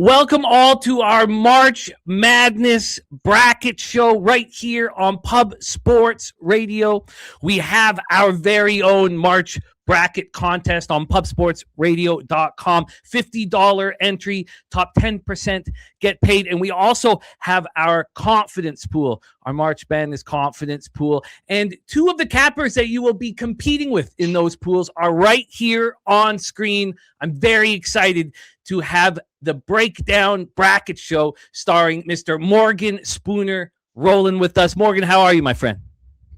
Welcome all to our March Madness bracket show right here on Pub Sports Radio. We have our very own March bracket contest on pubsportsradio.com. $50 entry, top 10% get paid. And we also have our confidence pool, our March Madness confidence pool. And two of the cappers that you will be competing with in those pools are right here on screen. I'm very excited to have the breakdown bracket show starring Mr. Morgan Spooner rolling with us. Morgan, how are you, my friend?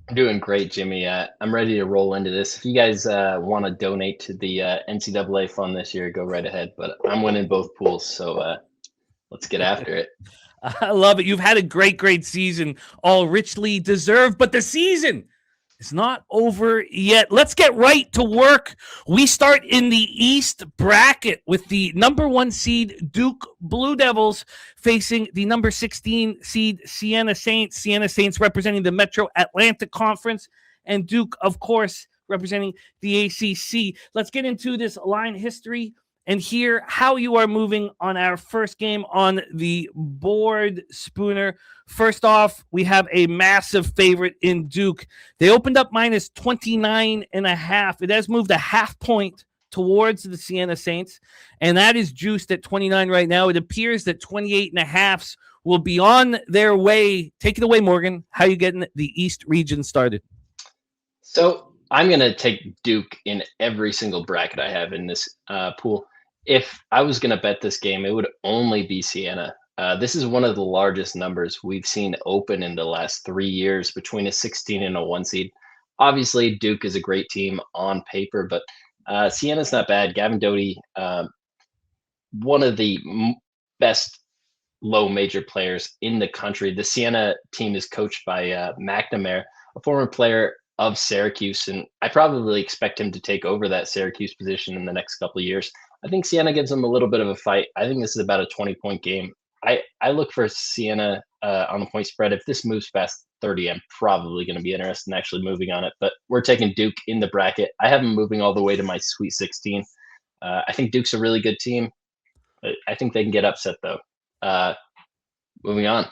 I'm doing great, Jimmy. I'm ready to roll into this. If you guys want to donate to the NCAA fund this year, go right ahead. But I'm winning both pools, so let's get after it. I love it. You've had a great season, all richly deserved, but the season is not over yet. Let's get right to work. We start in the East bracket with the number 1 seed Duke Blue Devils facing the number 16 seed Siena Saints. Siena Saints representing the Metro Atlantic Conference, and Duke, of course, representing the ACC. Let's get into this line history and hear how you are moving on our first game on the board, Spooner. First off, we have a massive favorite in Duke. They opened up minus 29.5. It has moved a half point towards the Siena Saints, and that is juiced at 29 right now. It appears that 28.5s will be on their way. Take it away, Morgan. How are you getting the East region started? So I'm going to take Duke in every single bracket I have in this pool. If I was going to bet this game, it would only be Siena. This is one of the largest numbers we've seen open in the last 3 years between a 16 and a 1 seed. Obviously, Duke is a great team on paper, but Siena's not bad. Gavin Doty, one of the best low major players in the country. The Siena team is coached by McNamara, a former player of Syracuse, and I probably expect him to take over that Syracuse position in the next couple of years. I think Siena gives them a little bit of a fight. I think this is about a 20-point game. I look for Siena on the point spread. If this moves past 30, I'm probably going to be interested in actually moving on it. But we're taking Duke in the bracket. I have them moving all the way to my Sweet 16. I think Duke's a really good team. I think they can get upset, though. Moving on.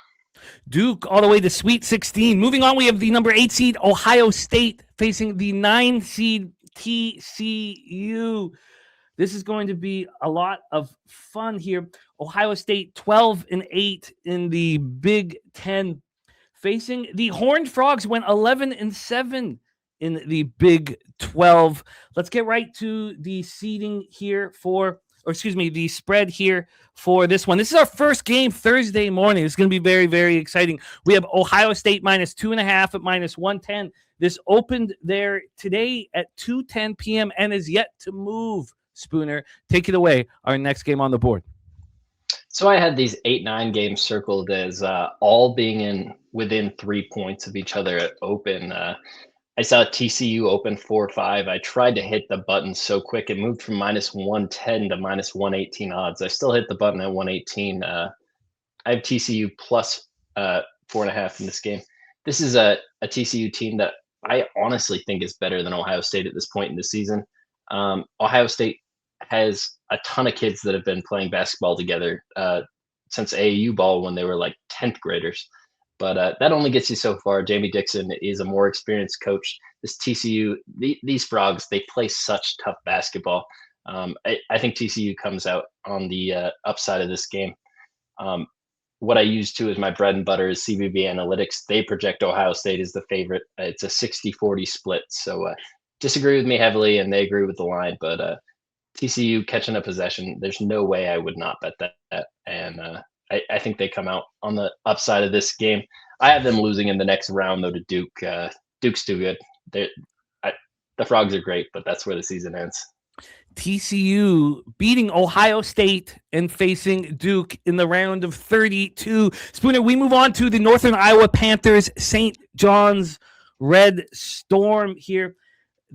Duke all the way to Sweet 16. Moving on, we have the number 8 seed Ohio State facing the 9 seed TCU. This is going to be a lot of fun here. Ohio State 12-8 in the Big Ten, facing the Horned Frogs, went 11-7 in the Big 12. Let's get right to the seeding here the spread here for this one. This is our first game Thursday morning. It's going to be very, very exciting. We have Ohio State minus 2.5 at minus 110. This opened there today at 2:10 p.m. and is yet to move. Spooner, take it away. Our next game on the board. So I had these 8-9 games circled as all being within 3 points of each other at open. I saw TCU open 4-5. I tried to hit the button so quick. It moved from minus 110 to minus 118 odds. I still hit the button at 118. I have TCU plus 4.5 in this game. This is a TCU team that I honestly think is better than Ohio State at this point in the season. Ohio State has a ton of kids that have been playing basketball together since AAU ball when they were like 10th graders. But that only gets you so far. Jamie Dixon is a more experienced coach. This TCU, these Frogs, they play such tough basketball. I think TCU comes out on the upside of this game. What I use too as my bread and butter is CBB Analytics. They project Ohio State as the favorite. It's a 60-40 split. So disagree with me heavily, and they agree with the line. But TCU catching a possession, there's no way I would not bet that. And I think they come out on the upside of this game. I have them losing in the next round, though, to Duke. Duke's too good. The Frogs are great, but that's where the season ends. TCU beating Ohio State and facing Duke in the round of 32. Spooner, we move on to the Northern Iowa Panthers, St. John's Red Storm here.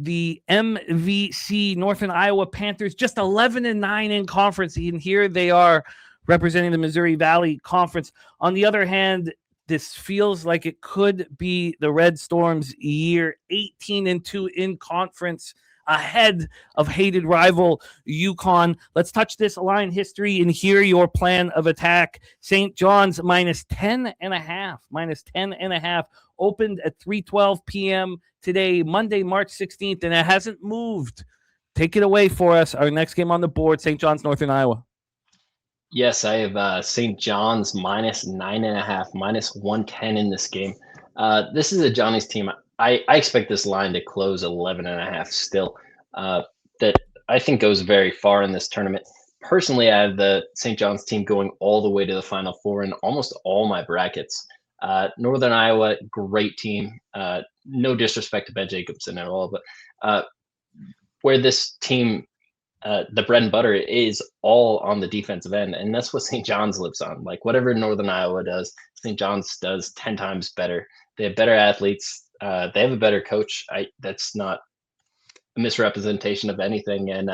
The MVC Northern Iowa Panthers just 11-9 in conference, and here they are representing the Missouri Valley Conference. On the other hand, this feels like it could be the Red Storm's year. 18-2 in conference. ahead of hated rival UConn. Let's touch this line history and hear your plan of attack. St. John's minus 10.5. Minus 10.5. Opened at 3:12 p.m. today, Monday, March 16th, and it hasn't moved. Take it away for us. Our next game on the board, St. John's, Northern Iowa. Yes, I have St. John's minus 9.5, minus 110 in this game. This is a Johnny's team. I expect this line to close 11.5 still. That I think goes very far in this tournament. Personally, I have the St. John's team going all the way to the Final Four in almost all my brackets. Northern Iowa, great team. No disrespect to Ben Jacobson at all, but where this team, the bread and butter is all on the defensive end, and that's what St. John's lives on. Like whatever Northern Iowa does, St. John's does 10 times better. They have better athletes. They have a better coach. That's not a misrepresentation of anything. And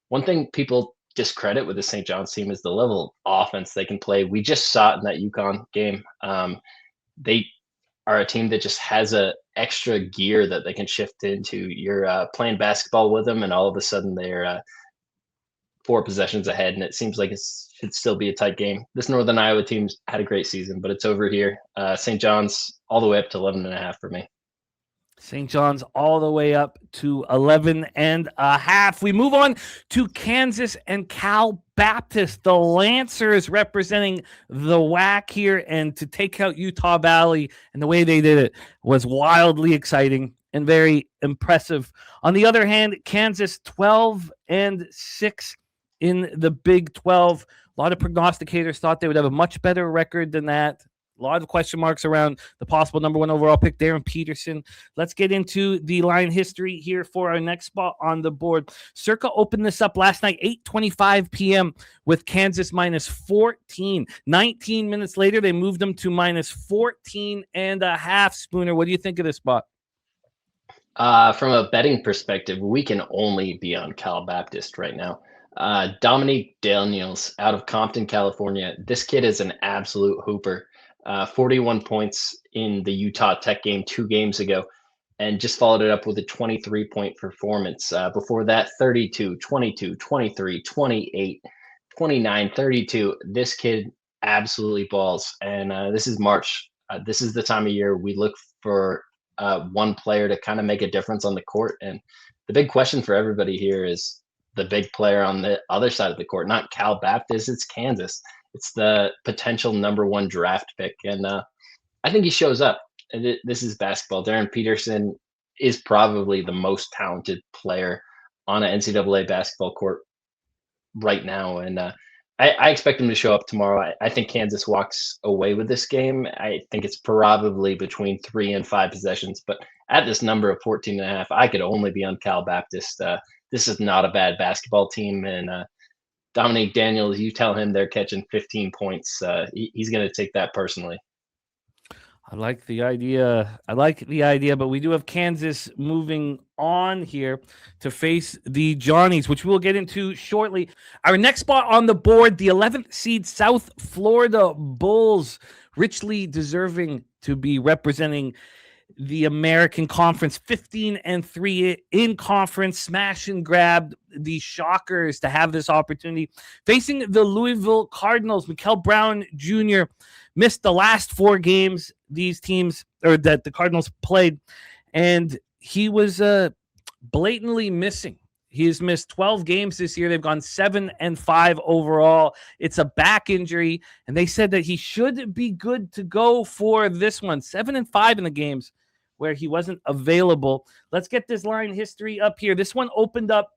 one thing people discredit with the St. John's team is the level of offense they can play. We just saw it in that UConn game. They are a team that just has a extra gear that they can shift into. You're playing basketball with them, and all of a sudden they're 4 possessions ahead, and it seems like it should still be a tight game. This Northern Iowa team's had a great season, but it's over here. St. John's all the way up to 11.5 for me. St. John's all the way up to 11.5. We move on to Kansas and Cal Baptist. The Lancers representing the WAC here, and to take out Utah Valley and the way they did it was wildly exciting and very impressive. On the other hand, Kansas 12-6 in the Big 12. A lot of prognosticators thought they would have a much better record than that. A lot of question marks around the possible number 1 overall pick, Darren Peterson. Let's get into the line history here for our next spot on the board. Circa opened this up last night, 8:25 p.m. with Kansas minus 14. 19 minutes later, they moved them to minus 14.5. Spooner, what do you think of this spot? From a betting perspective, we can only be on Cal Baptist right now. Dominique Daniels out of Compton, California. This kid is an absolute hooper. 41 points in the Utah Tech game 2 games ago, and just followed it up with a 23-point performance. Before that, 32, 22, 23, 28, 29, 32. This kid absolutely balls. And this is March. This is the time of year we look for one player to kind of make a difference on the court. And the big question for everybody here is the big player on the other side of the court, not Cal Baptist, it's Kansas. It's the potential number 1 draft pick. And I think he shows up. And this is basketball. Darren Peterson is probably the most talented player on an NCAA basketball court right now. And I expect him to show up tomorrow. I think Kansas walks away with this game. I think it's probably between 3 and 5 possessions. But at this number of 14.5, I could only be on Cal Baptist. This is not a bad basketball team. And Dominique Daniels, you tell him they're catching 15 points. He's going to take that personally. I like the idea, but we do have Kansas moving on here to face the Johnnies, which we'll get into shortly. Our next spot on the board, the 11th seed South Florida Bulls, richly deserving to be representing the American Conference, 15-3 in conference, smash and grab the Shockers to have this opportunity. Facing the Louisville Cardinals, Mikel Brown Jr. missed the last 4 games these teams, or that the Cardinals played, and he was blatantly missing. He has missed 12 games this year. They've gone 7-5 overall. It's a back injury, and they said that he should be good to go for this one. 7-5 in the games where he wasn't available. Let's get this line history up here. This one opened up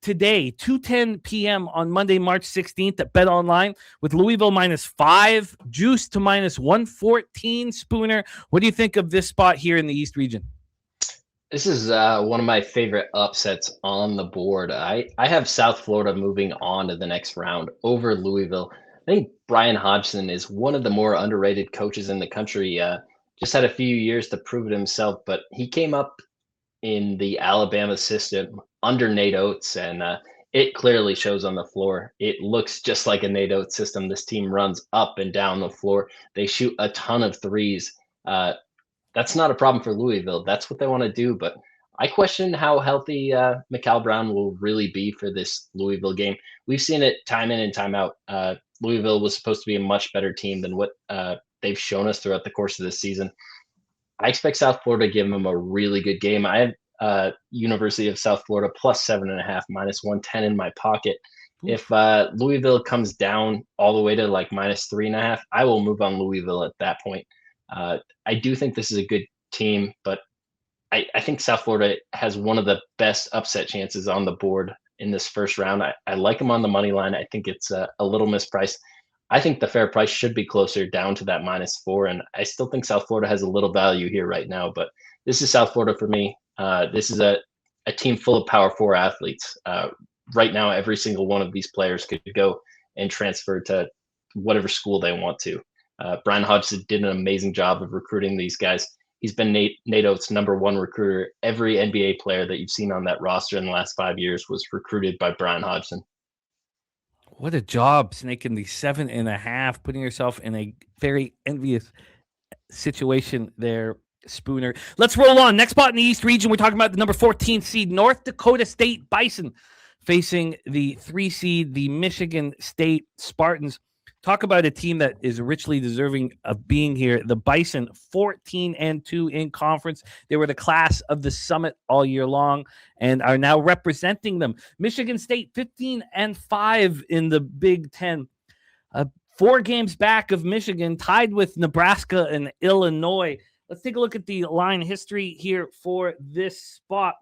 today, 2:10 p.m. on Monday, March 16th at Bet Online with Louisville minus 5, juice to minus 114. Spooner, what do you think of this spot here in the East region? This is one of my favorite upsets on the board. I have South Florida moving on to the next round over Louisville. I think Brian Hodgson is one of the more underrated coaches in the country. Just had a few years to prove it himself, but he came up in the Alabama system under Nate Oates, and it clearly shows on the floor. It looks just like a Nate Oates system. This team runs up and down the floor. They shoot a ton of threes. That's not a problem for Louisville. That's what they want to do. But I question how healthy Mikal Brown will really be for this Louisville game. We've seen it time in and time out. Louisville was supposed to be a much better team than what they've shown us throughout the course of this season. I expect South Florida to give them a really good game. I have University of South Florida plus 7.5, minus 110 in my pocket. If Louisville comes down all the way to like minus 3.5, I will move on Louisville at that point. I do think this is a good team, but I think South Florida has one of the best upset chances on the board in this first round. I like them on the money line. I think it's a little mispriced. I think the fair price should be closer down to that -4, and I still think South Florida has a little value here right now. But this is South Florida for me. This is a team full of Power Four athletes. Right now, every single one of these players could go and transfer to whatever school they want to. Brian Hodgson did an amazing job of recruiting these guys. He's been Nate Oates' #1 recruiter. Every NBA player that you've seen on that roster in the last 5 years was recruited by Brian Hodgson. What a job snaking the 7.5, putting yourself in a very envious situation there, Spooner. Let's roll on. Next spot in the East region, we're talking about the number 14 seed, North Dakota State Bison, facing the 3 seed, the Michigan State Spartans. Talk about a team that is richly deserving of being here. The Bison, 14-2 in conference. They were the class of the summit all year long and are now representing them. Michigan State, 15-5 in the Big Ten. 4 games back of Michigan, tied with Nebraska and Illinois. Let's take a look at the line history here for this spot.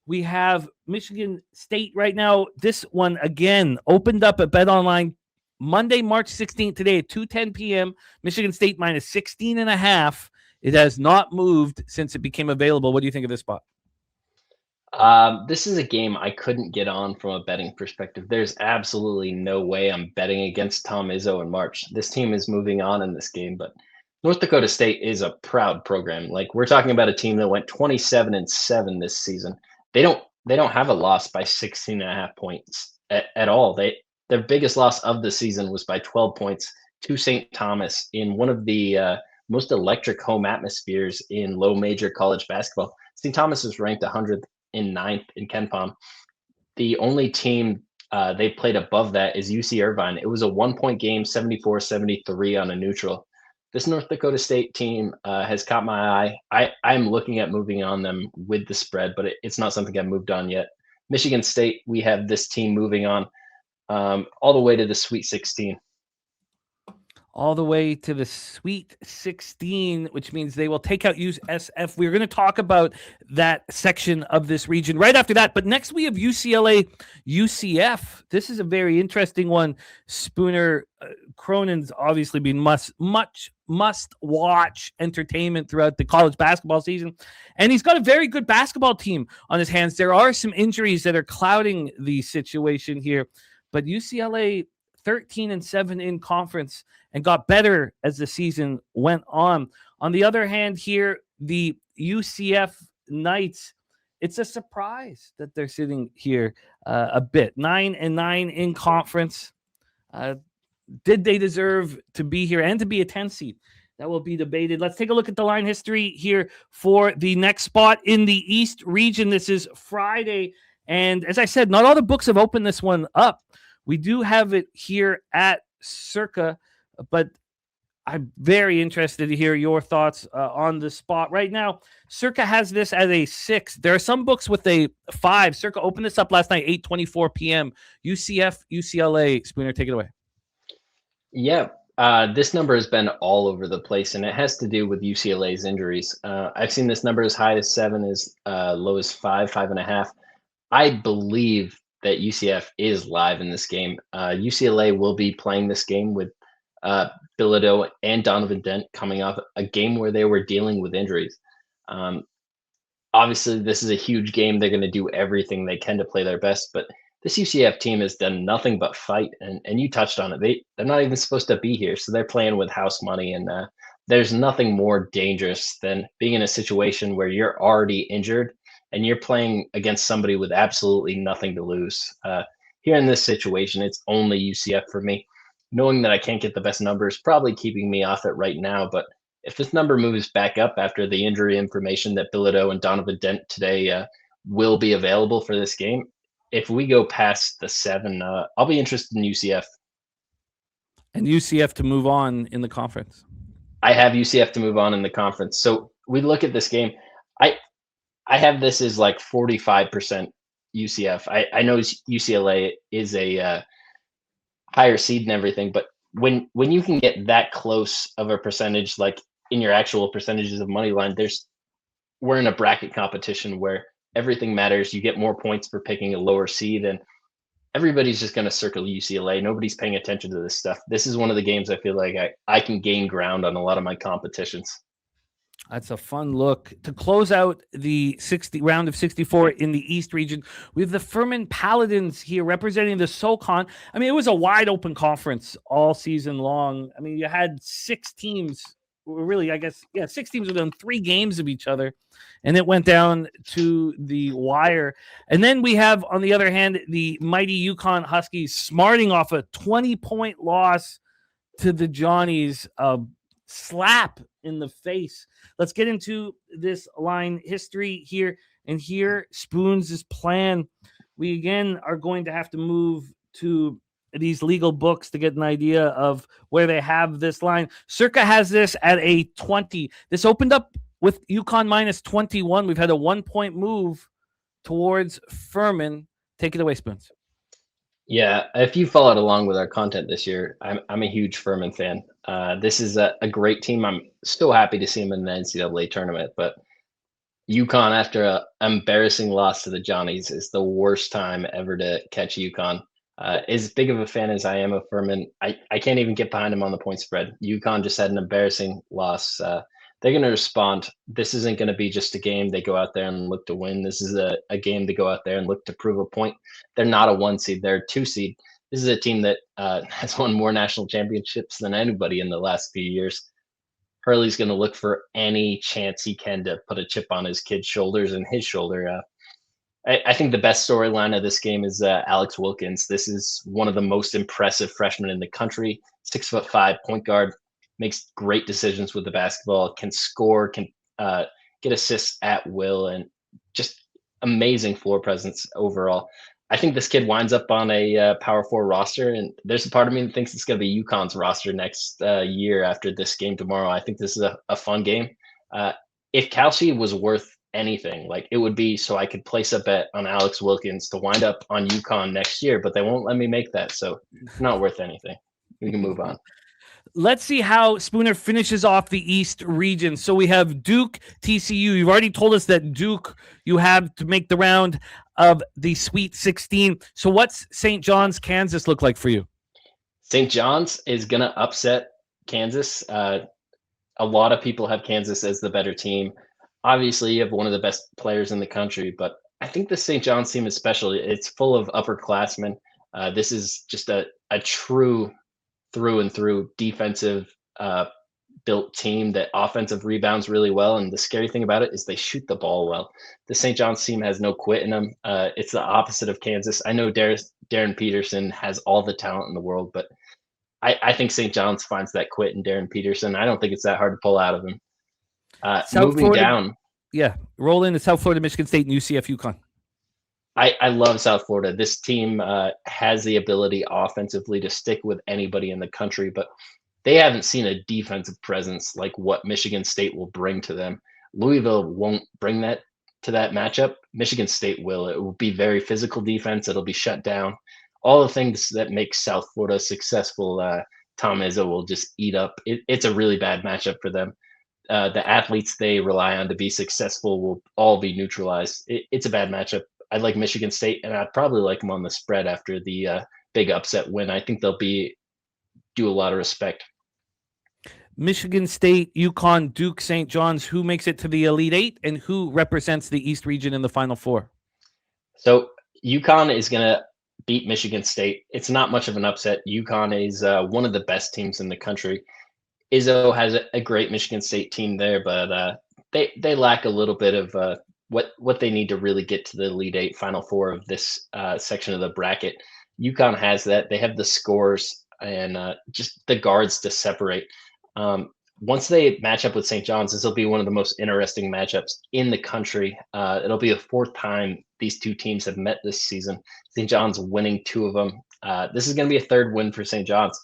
We have Michigan State right now. This one, again, opened up at BetOnline Monday, March 16th, today at 2:10 p.m. Michigan State minus 16.5. It has not moved since it became available. What do you think of this spot? This is a game I couldn't get on from a betting perspective. There's absolutely no way I'm betting against Tom Izzo in March. This team is moving on in this game, but North Dakota State is a proud program. Like, we're talking about a team that went 27-7 this season. They don't have a loss by 16.5 points at all. Their biggest loss of the season was by 12 points to St. Thomas in one of the most electric home atmospheres in low major college basketball. St. Thomas is ranked 109th in KenPom. The only team they played above that is UC Irvine. It was a 1-point game, 74-73 on a neutral. This North Dakota State team has caught my eye. I'm looking at moving on them with the spread, but it's not something I've moved on yet. Michigan State, we have this team moving on all the way to the Sweet 16. All the way to the Sweet 16, which means they will take out USF. We're going to talk about that section of this region right after that. But next we have UCLA, UCF. This is a very interesting one. Spooner, Cronin's obviously been must-watch entertainment throughout the college basketball season. And he's got a very good basketball team on his hands. There are some injuries that are clouding the situation here. But UCLA 13-7 in conference and got better as the season went on. On the other hand, here, the UCF Knights, it's a surprise that they're sitting here a bit. 9-9 in conference. Did they deserve to be here and to be a 10 seed? That will be debated. Let's take a look at the line history here for the next spot in the East region. This is Friday. And as I said, not all the books have opened this one up. We do have it here at Circa, but I'm very interested to hear your thoughts on the spot. Right now, Circa has this as a 6. There are some books with a 5. Circa opened this up last night, 8:24 p.m. UCF, UCLA. Spooner, take it away. Yeah, this number has been all over the place, and it has to do with UCLA's injuries. I've seen this number as high as 7, as low as 5, 5.5. I believe that UCF is live in this game. UCLA will be playing this game with Bilodeau and Donovan Dent coming off a game where they were dealing with injuries. Obviously, this is a huge game. They're going to do everything they can to play their best, but this UCF team has done nothing but fight, and you touched on it. They're not even supposed to be here, so they're playing with house money, and there's nothing more dangerous than being in a situation where you're already injured and you're playing against somebody with absolutely nothing to lose. Here in this situation, it's only UCF for me. Knowing that I can't get the best numbers, probably keeping me off it right now, but If this number moves back up after the injury information that Bilodeau and Donovan Dent today will be available for this game, if we go past the 7, I'll be interested in UCF. And UCF to move on in the conference. I have UCF to move on in the conference. So we look at this game. I have this as like 45% UCF. I know UCLA is a higher seed and everything, but when you can get that close of a percentage, like in your actual percentages of money line, we're in a bracket competition where everything matters. You get more points for picking a lower seed, and everybody's just going to circle UCLA. Nobody's paying attention to this stuff. This is one of the games I feel like I can gain ground on a lot of my competitions. That's a fun look. To close out the round of 64 in the East region, we have the Furman Paladins here representing the SoCon. I mean, it was a wide open conference all season long. I mean, you had 6 teams, really, I guess, 6 teams within 3 games of each other, and it went down to the wire. And then we have, on the other hand, the mighty UConn Huskies smarting off a 20-point loss to the Johnnies. Slap in the face. Let's get into this line history here. And here, Spoons' plan. We again are going to have to move to these legal books to get an idea of where they have this line. Circa has this at a 20. This opened up with UConn minus 21. We've had a 1-point move towards Furman. Take it away, Spoons. Yeah, if you followed along with our content this year, I'm a huge Furman fan. This is a great team. I'm so happy to see them in the NCAA tournament, but UConn, after an embarrassing loss to the Johnnies, is the worst time ever to catch UConn. As big of a fan as I am of Furman, I can't even get behind them on the point spread. UConn just had an embarrassing loss. They're going to respond. This isn't going to be just a game they go out there and look to win. This is a game to go out there and look to prove a point. They're not a 1 seed. They're a 2 seed. This is a team that has won more national championships than anybody in the last few years. Hurley's going to look for any chance he can to put a chip on his kid's shoulders and his shoulder. I think the best storyline of this game is Alex Wilkins. This is one of the most impressive freshmen in the country. 6'5" point guard. Makes great decisions with the basketball, can score, can get assists at will, and just amazing floor presence overall. I think this kid winds up on a Power 4 roster, and there's a part of me that thinks it's going to be UConn's roster next year after this game tomorrow. I think this is a fun game. If Kalshi was worth anything, like it would be so I could place a bet on Alex Wilkins to wind up on UConn next year, but they won't let me make that, so it's not worth anything. We can move on. Let's see how Spooner finishes off the East region. So we have Duke, TCU. You've already told us that Duke you have to make the round of the Sweet 16. So what's St. John's, Kansas look like for you? St. John's is going to upset Kansas. A lot of people have Kansas as the better team. Obviously, you have one of the best players in the country, but I think the St. John's team is special. It's full of upperclassmen. This is just a true through and through defensive built team that offensive rebounds really well. And the scary thing about it is they shoot the ball well. The St. John's team has no quit in them. It's the opposite of Kansas. I know Darren Peterson has all the talent in the world, but I think St. John's finds that quit in Darren Peterson. I don't think it's that hard to pull out of him. Moving Florida, down. Yeah, roll into South Florida, Michigan State, and UCF UConn. I love South Florida. This team has the ability offensively to stick with anybody in the country, but they haven't seen a defensive presence like what Michigan State will bring to them. Louisville won't bring that to that matchup. Michigan State will. It will be very physical defense. It'll be shut down. All the things that make South Florida successful, Tom Izzo will just eat up. It's a really bad matchup for them. The athletes they rely on to be successful will all be neutralized. It's a bad matchup. I like Michigan State, and I'd probably like them on the spread after the big upset win. I think they'll do a lot of respect. Michigan State, UConn, Duke, St. John's. Who makes it to the Elite Eight, and who represents the East region in the Final Four? So UConn is going to beat Michigan State. It's not much of an upset. UConn is one of the best teams in the country. Izzo has a great Michigan State team there, but they lack a little bit of what they need to really get to the Elite Eight, Final Four of this section of the bracket. UConn has that. They have the scores and just the guards to separate. once they match up with St. John's, this will be one of the most interesting matchups in the country. It'll be the fourth time these two teams have met this season. St. John's winning two of them. This is going to be a third win for St. John's.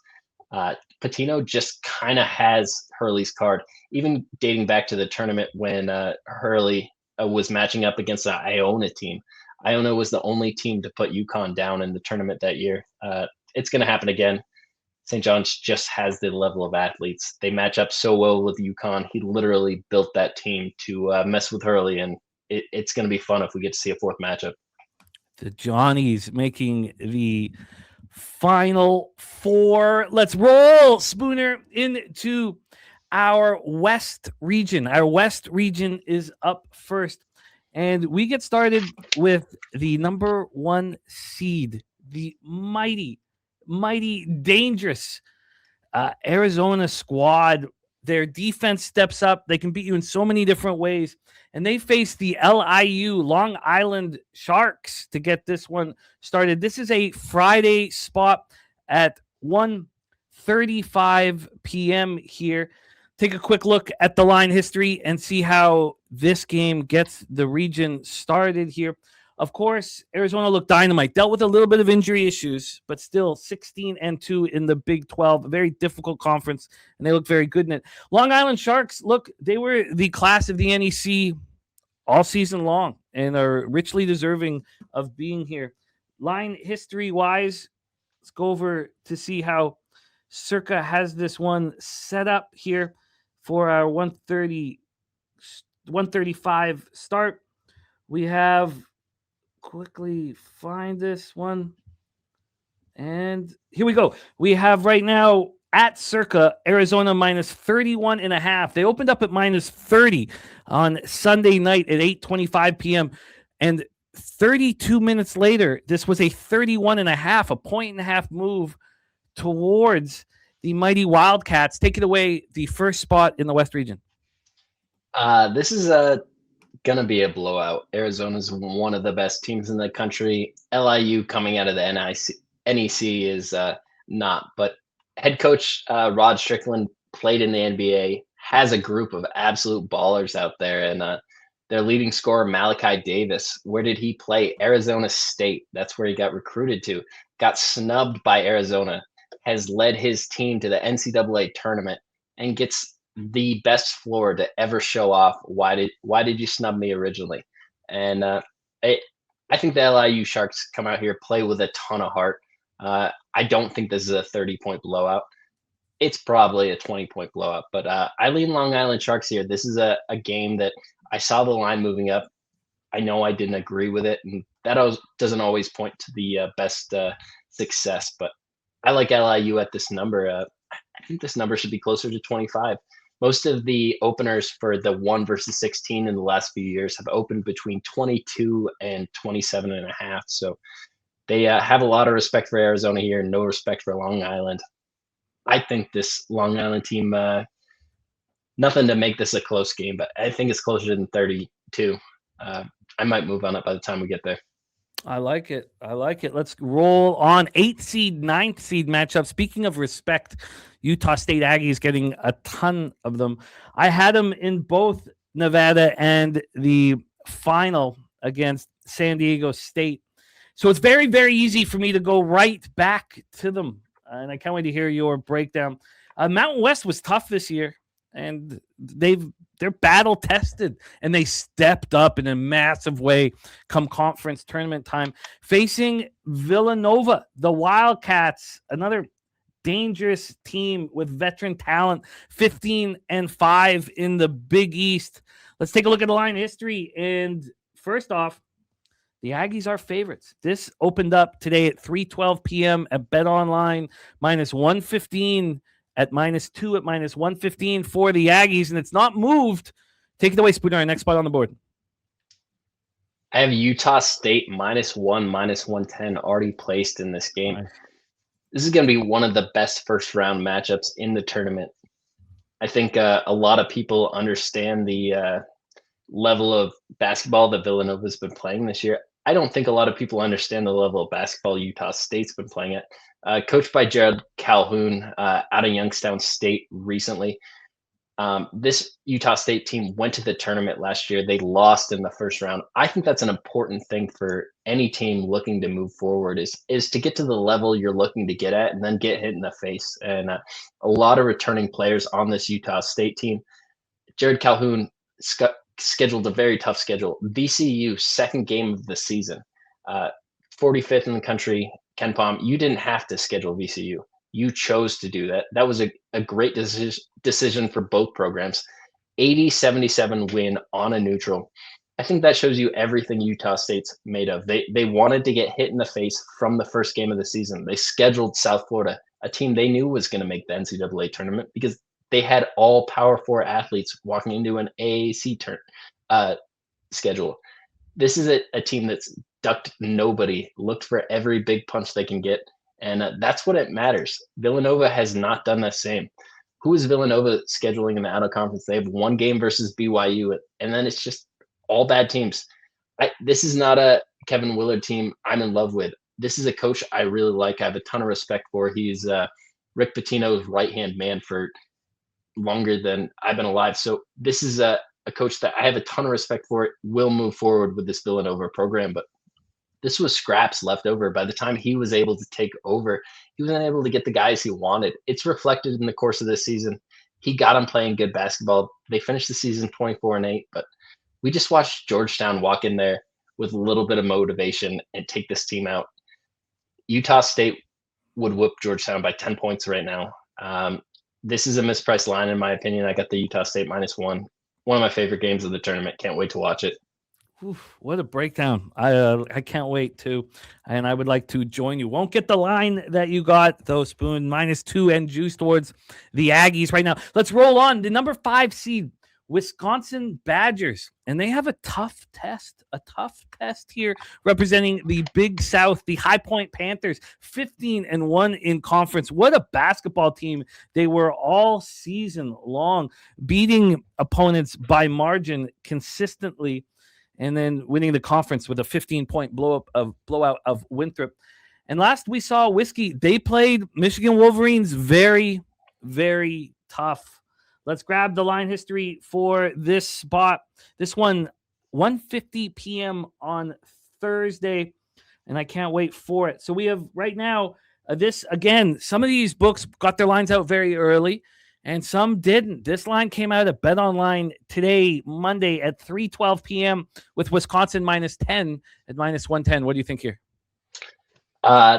Patino just kind of has Hurley's card, even dating back to the tournament when Hurley was matching up against the Iona team. Iona was the only team to put UConn down in the tournament that year. It's going to happen again. St. John's just has the level of athletes. They match up so well with UConn. He literally built that team to mess with Hurley, and it's going to be fun if we get to see a fourth matchup. The Johnnies making the Final Four. Let's roll, Spooner, into our West region. Our West region is up first, and we get started with the number 1 seed, the mighty dangerous Arizona squad. Their defense steps up. They can beat you in so many different ways. And they face the LIU Long Island Sharks to get this one started. This is a Friday spot at 1:35 p.m. here. Take a quick look at the line history and see how this game gets the region started here. Of course, Arizona looked dynamite, dealt with a little bit of injury issues, but still 16-2 in the Big 12, a very difficult conference, and they look very good in it. Long Island Sharks, look, they were the class of the NEC all season long and are richly deserving of being here. Line history-wise, let's go over to see how Circa has this one set up here for our 135 start. We have quickly find this one, and here we go. We have right now at Circa Arizona minus 31.5. They opened up at minus 30 on Sunday night at 8:25 p.m. and 32 minutes later, this was a 31.5, a 1.5 move towards the mighty Wildcats. Take it away, the first spot in the West region. This is gonna be a blowout. Arizona's one of the best teams in the country. LIU coming out of the NEC is not, but head coach Rod Strickland played in the NBA, has a group of absolute ballers out there, and their leading scorer Malachi Davis, where did he play? Arizona State. That's where he got recruited to. Got snubbed by Arizona, has led his team to the NCAA tournament, and gets the best floor to ever show off. Why did you snub me originally? And I think the LIU Sharks come out here, play with a ton of heart. I don't think this is a 30-point blowout. It's probably a 20-point blowout, but I lean Long Island Sharks here. This is a game that I saw the line moving up. I know I didn't agree with it, and that doesn't always point to the best success, but I like LIU at this number. I think this number should be closer to 25. Most of the openers for the 1 versus 16 in the last few years have opened between 22 and 27.5. So they have a lot of respect for Arizona here, no respect for Long Island. I think this Long Island team, nothing to make this a close game, but I think it's closer than 32. I might move on it by the time we get there. I like it. Let's roll on. 8th seed, 9th seed matchup. Speaking of respect, Utah State Aggies getting a ton of them. I had them in both Nevada and the final against San Diego State. So it's very, very easy for me to go right back to them. And I can't wait to hear your breakdown. Mountain West was tough this year, and they're battle tested, and they stepped up in a massive way come conference tournament time, facing Villanova, the Wildcats, another dangerous team with veteran talent, 15-5 in the Big East. Let's take a look at the line history. And first off, the Aggies are favorites. This opened up today at 3:12 p.m. at BetOnline, minus 115 at -2 at -115 for the Aggies, and it's not moved. Take it away, Spooner, our next spot on the board. I have Utah State -1, -110 already placed in this game. Nice. This is going to be one of the best first-round matchups in the tournament. I think a lot of people understand the level of basketball that Villanova's been playing this year. I don't think a lot of people understand the level of basketball Utah State's been playing at. Coached by Gerald Calhoun out of Youngstown State recently. This Utah State team went to the tournament last year. They lost in the first round. I think that's an important thing for any team looking to move forward is to get to the level you're looking to get at and then get hit in the face. And a lot of returning players on this Utah State team. Jared Calhoun scheduled a very tough schedule. VCU, second game of the season, 45th in the country. Ken Pom, you didn't have to schedule VCU. You chose to do that. That was a great decision for both programs. 80-77 win on a neutral. I think that shows you everything Utah State's made of. They wanted to get hit in the face from the first game of the season. They scheduled South Florida, a team they knew was going to make the NCAA tournament because they had all Power 4 athletes walking into an AAC schedule. This is a team that's ducked nobody, looked for every big punch they can get. And that's what it matters. Villanova has not done the same. Who is Villanova scheduling in the out of conference? They have one game versus BYU, and then it's just all bad teams. This is not a Kevin Willard team I'm in love with. This is a coach I really like. I have a ton of respect for. He's Rick Pitino's right-hand man for longer than I've been alive. So this is a coach that I have a ton of respect for. It will move forward with this Villanova program, but this was scraps left over. By the time he was able to take over, he wasn't able to get the guys he wanted. It's reflected in the course of this season. He got them playing good basketball. They finished the season 24-8, but we just watched Georgetown walk in there with a little bit of motivation and take this team out. Utah State would whoop Georgetown by 10 points right now. This is a mispriced line, in my opinion. I got the Utah State -1. One of my favorite games of the tournament. Can't wait to watch it. Oof, what a breakdown. I can't wait to, and I would like to join you. Won't get the line that you got, though, Spoon. -2 and juice towards the Aggies right now. Let's roll on. The number 5 seed, Wisconsin Badgers, and they have a tough test here representing the Big South, the High Point Panthers, 15-1 in conference. What a basketball team they were all season long, beating opponents by margin consistently, and then winning the conference with a 15-point blowout of Winthrop. And last we saw Whiskey, they played Michigan Wolverines very, very tough. Let's grab the line history for this spot. This one, 1:50 p.m. on Thursday, and I can't wait for it. So we have right now this, again, some of these books got their lines out very early, and some didn't. This line came out at BetOnline today, Monday at 3:12 p.m. with Wisconsin -10 at -110. What do you think here?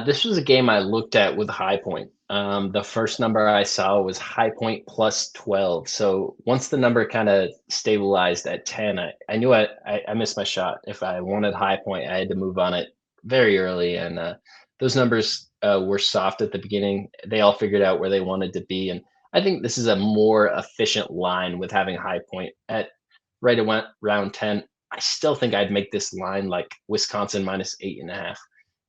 This was a game I looked at with High Point. The first number I saw was High Point +12. So once the number kind of stabilized at 10, I knew I missed my shot. If I wanted High Point, I had to move on it very early. And those numbers were soft at the beginning. They all figured out where they wanted to be. And I think this is a more efficient line with having High Point at right around 10. I still think I'd make this line like Wisconsin -8.5.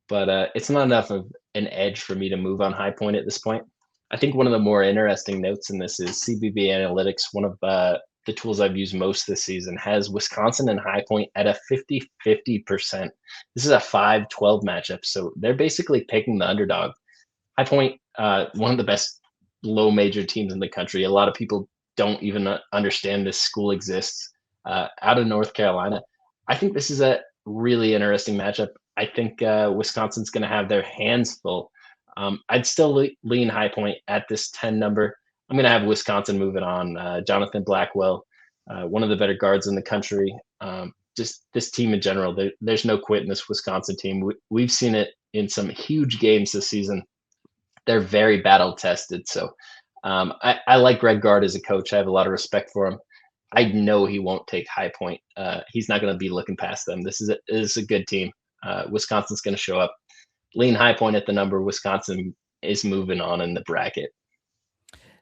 But it's not enough of an edge for me to move on High Point at this point. I think one of the more interesting notes in this is CBB Analytics, one of the tools I've used most this season, has Wisconsin and High Point at a 50-50%. This is a 5-12 matchup, so they're basically picking the underdog. High Point, one of the best low major teams in the country. A lot of people don't even understand this school exists out of North Carolina. I think this is a really interesting matchup. I think Wisconsin's going to have their hands full. I'd still lean High Point at this 10 number. I'm going to have Wisconsin moving on. Jonathan Blackwell, one of the better guards in the country. Just this team in general, there's no quit in this Wisconsin team. We've seen it in some huge games this season. They're very battle tested. So I like Greg Gard as a coach. I have a lot of respect for him. I know he won't take High Point. He's not going to be looking past them. This is a good team. Wisconsin's going to show up. Lean High Point at the number. Wisconsin is moving on in the bracket.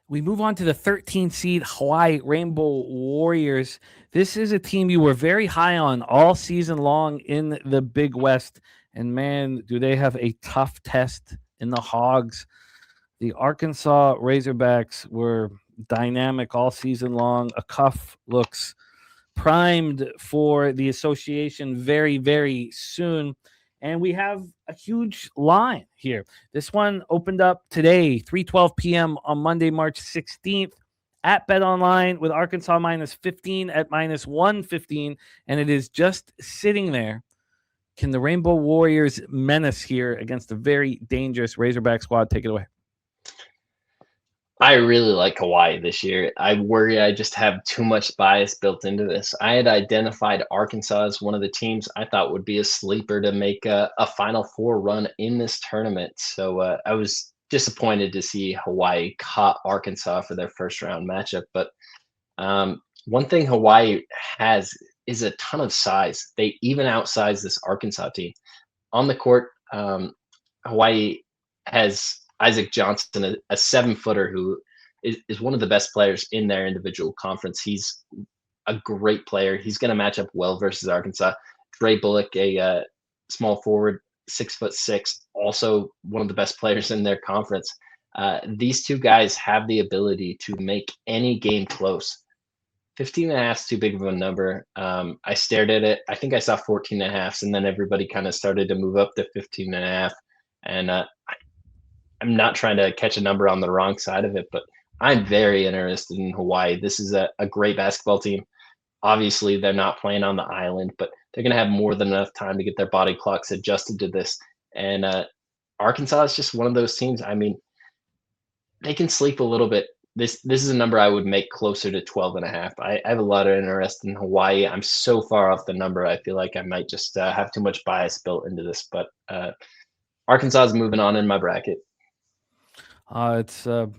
We move on to the 13 seed Hawaii Rainbow Warriors. This is a team you were very high on all season long in the Big West. And man, do they have a tough test in the Hogs. The Arkansas Razorbacks were dynamic all season long. A cuff looks primed for the association very, very soon. And we have a huge line here. This one opened up today, 3:12 p.m. on Monday, March 16th at BetOnline with Arkansas -15 at -115, and it is just sitting there. Can the Rainbow Warriors menace here against a very dangerous Razorback squad? Take it away. I really like Hawaii this year. I worry I just have too much bias built into this. I had identified Arkansas as one of the teams I thought would be a sleeper to make a Final Four run in this tournament. So I was disappointed to see Hawaii caught Arkansas for their first round matchup. But one thing Hawaii has is a ton of size. They even outsize this Arkansas team. On the court, Hawaii has Isaac Johnson, a 7-footer who is one of the best players in their individual conference. He's a great player. He's going to match up well versus Arkansas. Dre Bullock, a small forward, 6'6", also one of the best players in their conference. These two guys have the ability to make any game close. 15.5 is too big of a number. I stared at it. I think I saw 14.5, and then everybody kind of started to move up to 15.5. And I'm not trying to catch a number on the wrong side of it, but I'm very interested in Hawaii. This is a great basketball team. Obviously, they're not playing on the island, but they're going to have more than enough time to get their body clocks adjusted to this. And Arkansas is just one of those teams. I mean, they can sleep a little bit. This is a number I would make closer to 12.5. I have a lot of interest in Hawaii. I'm so far off the number. I feel like I might just have too much bias built into this, but Arkansas is moving on in my bracket. It's a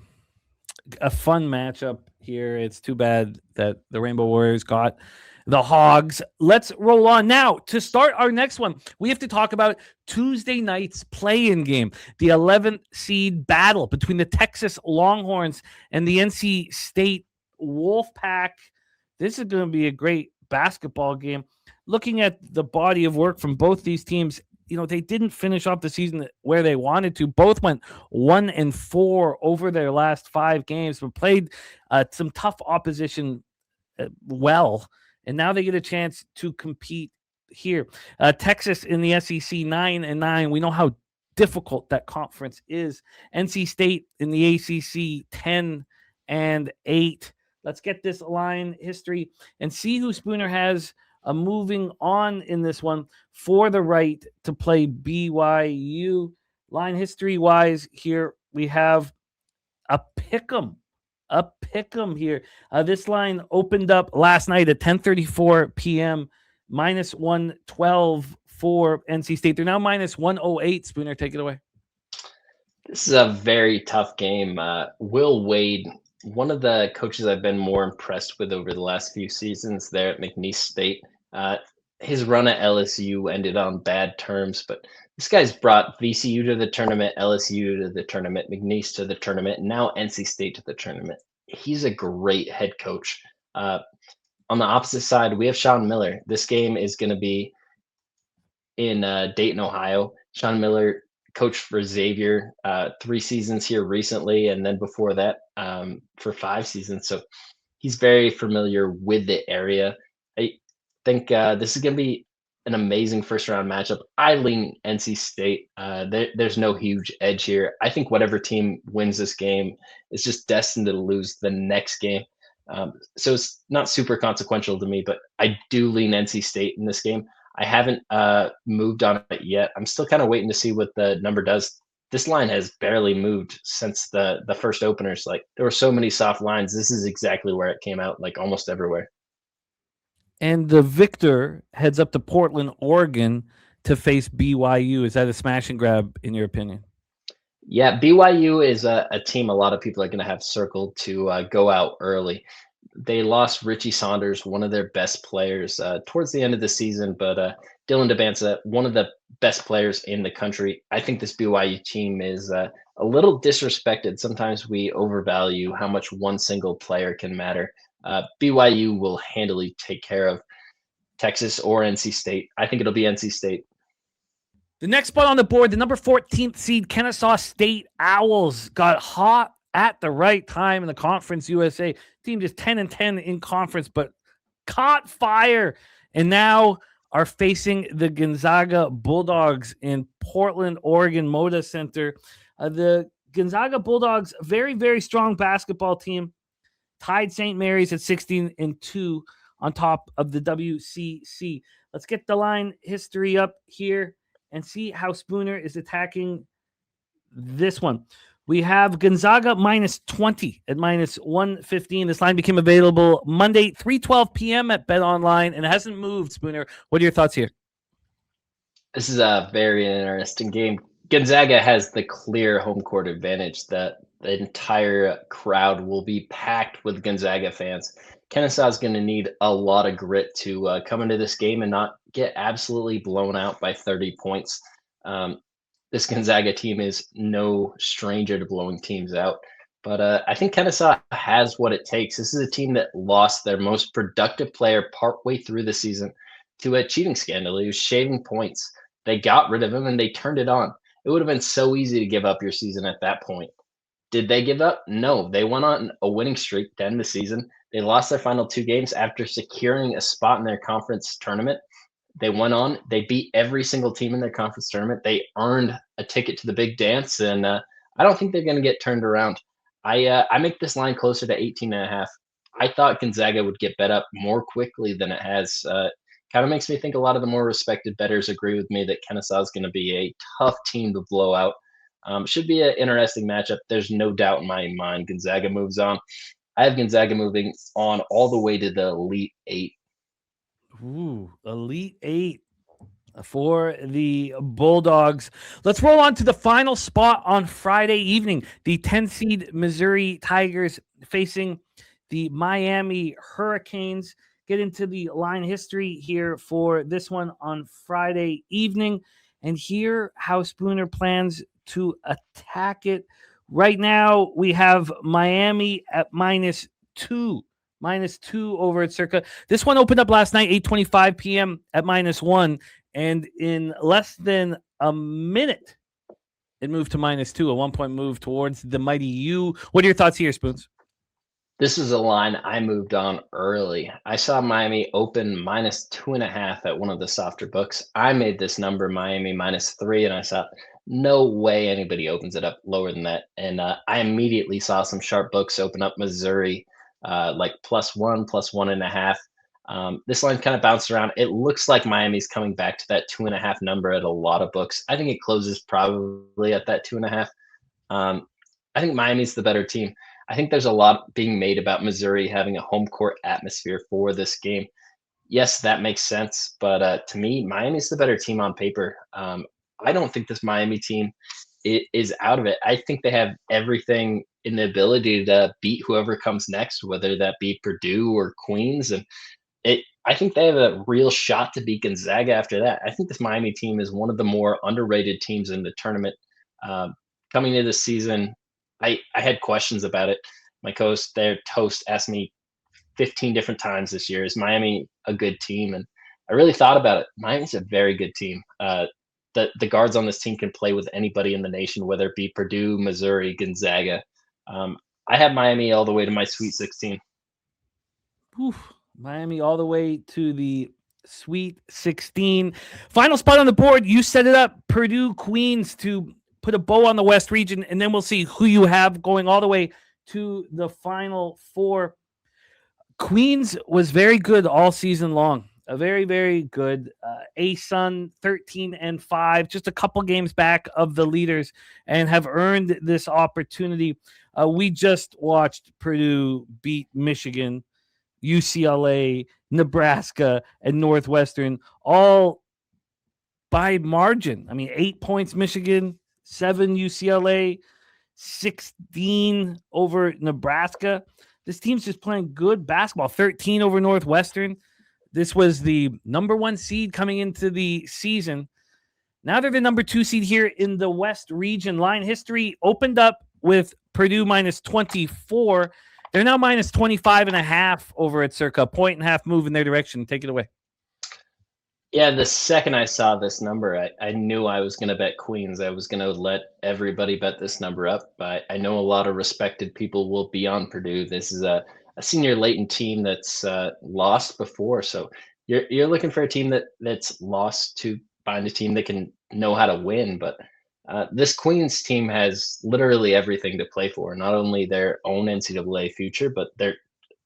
fun matchup here. It's too bad that the Rainbow Warriors got the Hogs. Let's roll on now. To start our next one, we have to talk about Tuesday night's play-in game, the 11th seed battle between the Texas Longhorns and the NC State Wolfpack. This is going to be a great basketball game. Looking at the body of work from both these teams, they didn't finish off the season where they wanted to. Both went 1-4 over their last 5 games, but played some tough opposition well. And now they get a chance to compete here. Texas in the SEC 9-9. We know how difficult that conference is. NC State in the ACC 10-8. Let's get this line history and see who Spooner has moving on in this one for the right to play BYU. Line history wise, here we have a pick'em here. This line opened up last night at 10:34 p.m. -112 for NC State. They're now -108. Spooner, take it away. This is a very tough game. Will Wade, one of the coaches I've been more impressed with over the last few seasons there at McNeese State. His run at LSU ended on bad terms, but this guy's brought VCU to the tournament, LSU to the tournament, McNeese to the tournament, and now NC State to the tournament. He's a great head coach. On the opposite side, we have Sean Miller. This game is going to be in Dayton, Ohio. Sean Miller coached for Xavier 3 seasons here recently, and then before that for 5 seasons. So he's very familiar with the area. I think this is going to be an amazing first-round matchup. I lean NC State. There's no huge edge here. I think whatever team wins this game is just destined to lose the next game. So it's not super consequential to me, but I do lean NC State in this game. I haven't moved on it yet. I'm still kind of waiting to see what the number does. This line has barely moved since the first openers. Like, there were so many soft lines. This is exactly where it came out, like almost everywhere. And the victor heads up to Portland, Oregon to face BYU. Is that a smash and grab in your opinion? Yeah, BYU is a team a lot of people are going to have circled to go out early. They lost Richie Saunders, one of their best players, towards the end of the season, but Dylan DeBanza, one of the best players in the country. I think this BYU team is a little disrespected. Sometimes we overvalue how much one single player can matter. BYU will handily take care of Texas or NC State. I think it'll be NC State. The next spot on the board, the number 14th seed Kennesaw State Owls got hot at the right time in the Conference USA. Team just 10-10 in conference, but caught fire and now are facing the Gonzaga Bulldogs in Portland, Oregon Moda Center. The Gonzaga Bulldogs, very, very strong basketball team. tied St. Mary's at 16-2 on top of the WCC. Let's get the line history up here and see how Spooner is attacking this one. We have Gonzaga minus 20 at minus 115. This line became available Monday, 3:12 p.m. at Bet Online, and it hasn't moved, Spooner. What are your thoughts here? This is a very interesting game. Gonzaga has the clear home court advantage. That the entire crowd will be packed with Gonzaga fans. Kennesaw is going to need a lot of grit to come into this game and not get absolutely blown out by 30 points. This Gonzaga team is no stranger to blowing teams out. But I think Kennesaw has what it takes. This is a team that lost their most productive player partway through the season to a cheating scandal. He was shaving points. They got rid of him and they turned it on. It would have been so easy to give up your season at that point. Did they give up? No. They went on a winning streak to end the season. They lost their final 2 games after securing a spot in their conference tournament. They went on. They beat every single team in their conference tournament. They earned a ticket to the big dance, and I don't think they're going to get turned around. I make this line closer to 18.5. I thought Gonzaga would get bet up more quickly than it has. Kind of makes me think a lot of the more respected bettors agree with me that Kennesaw is going to be a tough team to blow out. Should be an interesting matchup. There's no doubt in my mind Gonzaga moves on. I have Gonzaga moving on all the way to the Elite Eight. Ooh, Elite Eight for the Bulldogs. Let's roll on to the final spot on Friday evening. The 10-seed Missouri Tigers facing the Miami Hurricanes. Get into the line history here for this one on Friday evening and hear how Spooner plans to attack it. Right now, we have Miami at minus 2 over at Circa. This one opened up last night, 8:25 p.m. at minus 1, and in less than a minute, it moved to minus 2, a 1-point move towards the mighty U. What are your thoughts here, Spoons? This is a line I moved on early. I saw Miami open minus 2.5 at one of the softer books. I made this number Miami minus 3, and I thought, no way anybody opens it up lower than that. And I immediately saw some sharp books open up Missouri, like +1, +1.5. This line kind of bounced around. It looks like Miami's coming back to that 2.5 number at a lot of books. I think it closes probably at that 2.5. I think Miami's the better team. I think there's a lot being made about Missouri having a home court atmosphere for this game. Yes, that makes sense, but to me, Miami's the better team on paper. I don't think this Miami team is out of it. I think they have everything in the ability to beat whoever comes next, whether that be Purdue or Queens. And I think they have a real shot to beat Gonzaga after that. I think this Miami team is one of the more underrated teams in the tournament. Coming into this season, I had questions about it. My host asked me 15 different times this year, is Miami a good team? And I really thought about it. Miami's a very good team. The guards on this team can play with anybody in the nation, whether it be Purdue, Missouri, Gonzaga. I have Miami all the way to my Sweet 16. Oof, Miami all the way to the Sweet 16. Final spot on the board. You set it up, Purdue, Queens, to put a bow on the West region, and then we'll see who you have going all the way to the Final Four. Queens was very good all season long. A very, very good ASUN, 13-5, just a couple games back of the leaders, and have earned this opportunity. We just watched Purdue beat Michigan, UCLA, Nebraska, and Northwestern, all by margin. I mean, 8 points Michigan, 7 UCLA, 16 over Nebraska. This team's just playing good basketball. 13 over Northwestern. This was the number 1 seed coming into the season. Now they're the number 2 seed here in the West region. Line history opened up with Purdue minus 24. They're now minus 25.5 over at Circa. 1.5 move in their direction. Take it away. Yeah, the second I saw this number, I knew I was going to bet Queens. I was going to let everybody bet this number up. But I know a lot of respected people will be on Purdue. This is a senior latent team that's lost before. So you're looking for a team that's lost to find a team that can know how to win. But this Queens team has literally everything to play for. Not only their own NCAA future, but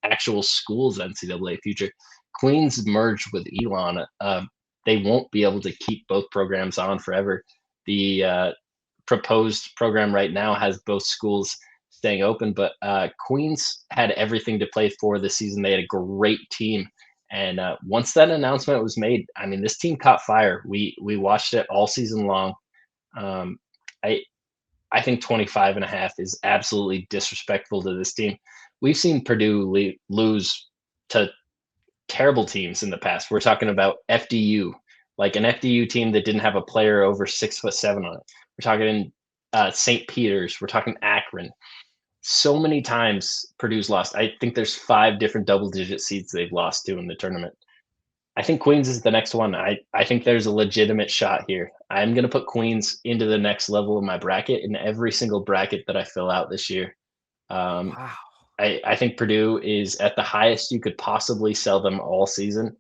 actual school's NCAA future. Queens merged with Elon. They won't be able to keep both programs on forever. The proposed program right now has both schools staying open, but Queens had everything to play for this season. They had a great team. And once that announcement was made, I mean, this team caught fire. We watched it all season long. I think 25.5 is absolutely disrespectful to this team. We've seen Purdue lose to terrible teams in the past. We're talking about FDU, like an FDU team that didn't have a player over 6'7" on it. We're talking St. Peter's. We're talking Akron. So many times Purdue's lost. I think there's 5 different double-digit seeds they've lost to in the tournament. I think Queens is the next one. I think there's a legitimate shot here. I'm going to put Queens into the next level of my bracket in every single bracket that I fill out this year. Wow. I think Purdue is at the highest you could possibly sell them all season.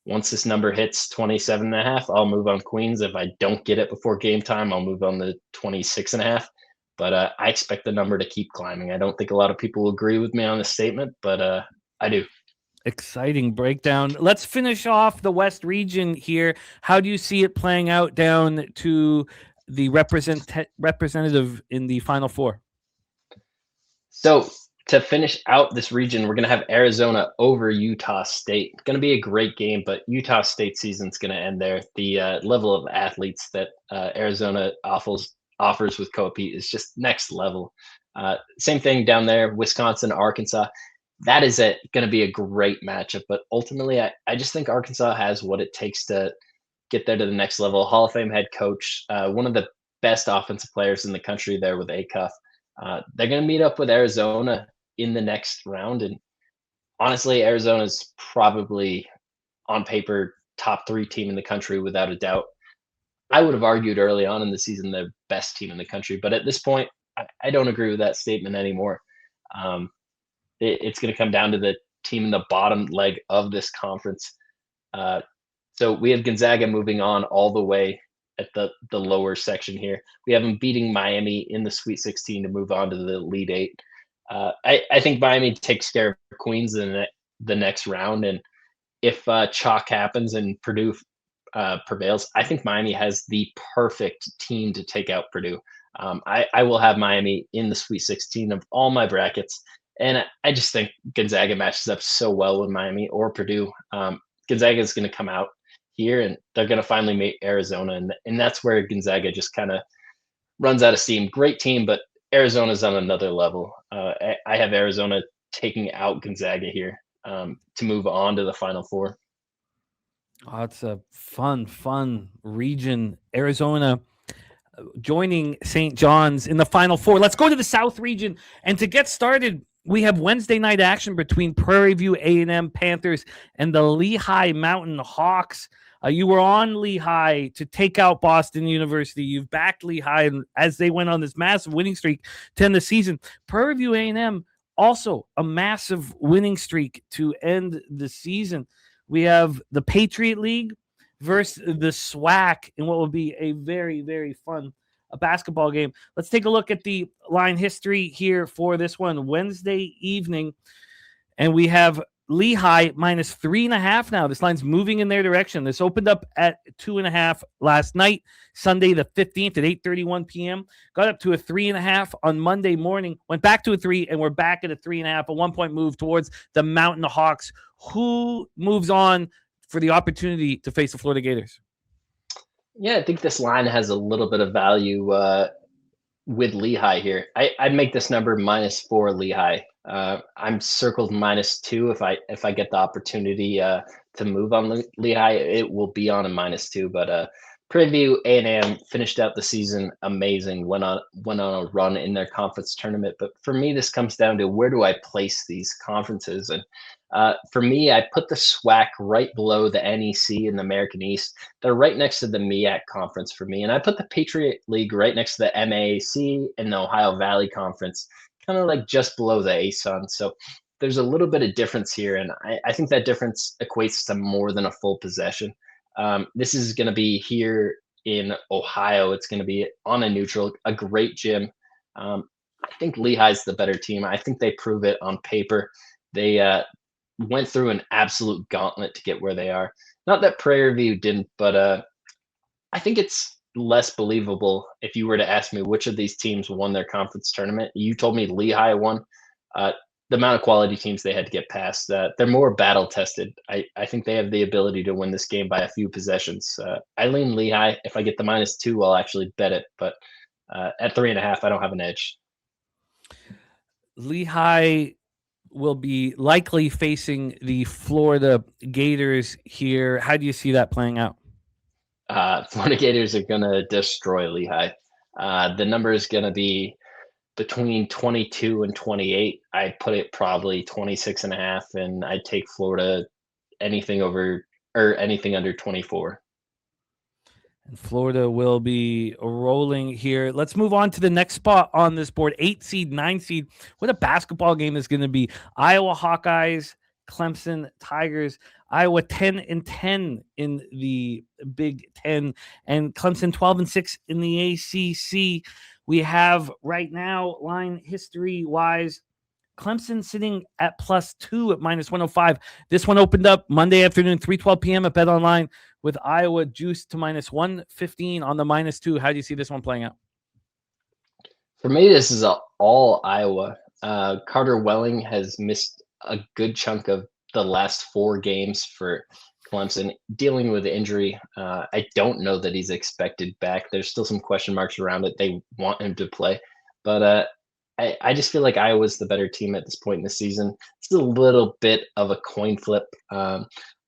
Once this number hits 27.5, I'll move on Queens. If I don't get it before game time, I'll move on to 26.5. But I expect the number to keep climbing. I don't think a lot of people will agree with me on this statement, but I do. Exciting breakdown. Let's finish off the West region here. How do you see it playing out down to the representative in the Final Four? So to finish out this region, we're going to have Arizona over Utah State. It's going to be a great game, but Utah State season's going to end there. The level of athletes that Arizona offers with Coapete is just next level. Same thing down there, Wisconsin, Arkansas. That is going to be a great matchup, but ultimately, I just think Arkansas has what it takes to get there to the next level. Hall of Fame head coach, one of the best offensive players in the country there with Acuff. They're going to meet up with Arizona in the next round, and honestly, Arizona's probably on paper top 3 team in the country without a doubt. I would have argued early on in the season the best team in the country, but at this point, I don't agree with that statement anymore. It's going to come down to the team in the bottom leg of this conference. So we have Gonzaga moving on all the way at the lower section here. We have them beating Miami in the Sweet 16 to move on to the Elite 8. I think Miami takes care of Queens in the next round, and if chalk happens and Purdue prevails, I think Miami has the perfect team to take out Purdue. I will have Miami in the Sweet 16 of all my brackets. And I just think Gonzaga matches up so well with Miami or Purdue. Gonzaga is going to come out here, and they're going to finally meet Arizona. And that's where Gonzaga just kind of runs out of steam. Great team, but Arizona's on another level. I have Arizona taking out Gonzaga here to move on to the Final Four. Oh, it's a fun region. Arizona joining St. John's in the Final Four. Let's go to the South region. And to get started, we have Wednesday night action between Prairie View A&M Panthers and the Lehigh Mountain Hawks. You were on Lehigh to take out Boston University. You've backed Lehigh as they went on this massive winning streak to end the season. Prairie View A&M also a massive winning streak to end the season. We have the Patriot League versus the SWAC in what will be a very, very fun basketball game. Let's take a look at the line history here for this one. Wednesday evening, and we have Lehigh minus 3.5 now. This line's moving in their direction. This opened up at 2.5 last night, Sunday the 15th at 8:31 p.m. Got up to a 3.5 on Monday morning, went back to a 3, and we're back at a 3.5, a 1-point move towards the Mountain Hawks. Who moves on for the opportunity to face the Florida Gators? Yeah, I think this line has a little bit of value with Lehigh here. I'd make this number -4 Lehigh. I'm circled -2 if I get the opportunity to move on Lehigh. It will be on a -2, but Prairie View A&M finished out the season amazing. Went on a run in their conference tournament. But for me, this comes down to where do I place these conferences? And for me, I put the SWAC right below the NEC and the American East. They're right next to the MEAC conference for me. And I put the Patriot League right next to the MAAC and the Ohio Valley Conference, kind of like just below the ASUN. So there's a little bit of difference here. And I think that difference equates to more than a full possession. This is going to be here in Ohio. It's going to be on a neutral, a great gym. I think Lehigh's the better team. I think they prove it on paper. They went through an absolute gauntlet to get where they are. Not that Prairie View didn't, but I think it's less believable if you were to ask me which of these teams won their conference tournament. You told me Lehigh won. The amount of quality teams they had to get past, they're more battle tested. I think they have the ability to win this game by a few possessions. I lean Lehigh. If I get the -2, I'll actually bet it. But at 3.5, I don't have an edge. Lehigh will be likely facing the Florida Gators here. How do you see that playing out? Florida Gators are going to destroy Lehigh. The number is going to be between 22 and 28. I'd put it probably 26.5, and I'd take Florida anything over or anything under 24. And Florida will be rolling here. Let's move on to the next spot on this board. 8 seed, 9 seed. What a basketball game is going to be. Iowa Hawkeyes, Clemson Tigers. Iowa 10-10 in the Big Ten, and Clemson 12-6 in the ACC. We have right now, line history-wise, Clemson sitting at +2 at -105. This one opened up Monday afternoon, 3:12 p.m. at BetOnline, with Iowa juiced to -115 on the -2. How do you see this one playing out? For me, this is all Iowa. Carter Welling has missed a good chunk of the last 4 games for Clemson, dealing with injury. I don't know that he's expected back. There's still some question marks around it. They want him to play, but I just feel like Iowa's the better team at this point in the season. It's a little bit of a coin flip.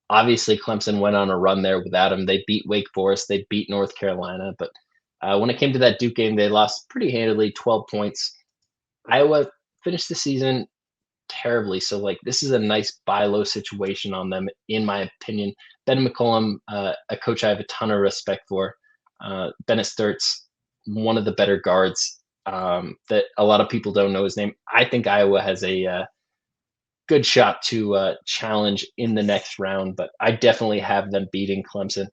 Obviously, Clemson went on a run there without him. They beat Wake Forest. They beat North Carolina. But when it came to that Duke game, they lost pretty handily, 12 points. Iowa finished the season terribly. So, like, this is a nice buy low situation on them, in my opinion. Ben McCollum, a coach I have a ton of respect for. Bennett Sturt's one of the better guards that a lot of people don't know his name. I think Iowa has a good shot to challenge in the next round, but I definitely have them beating Clemson.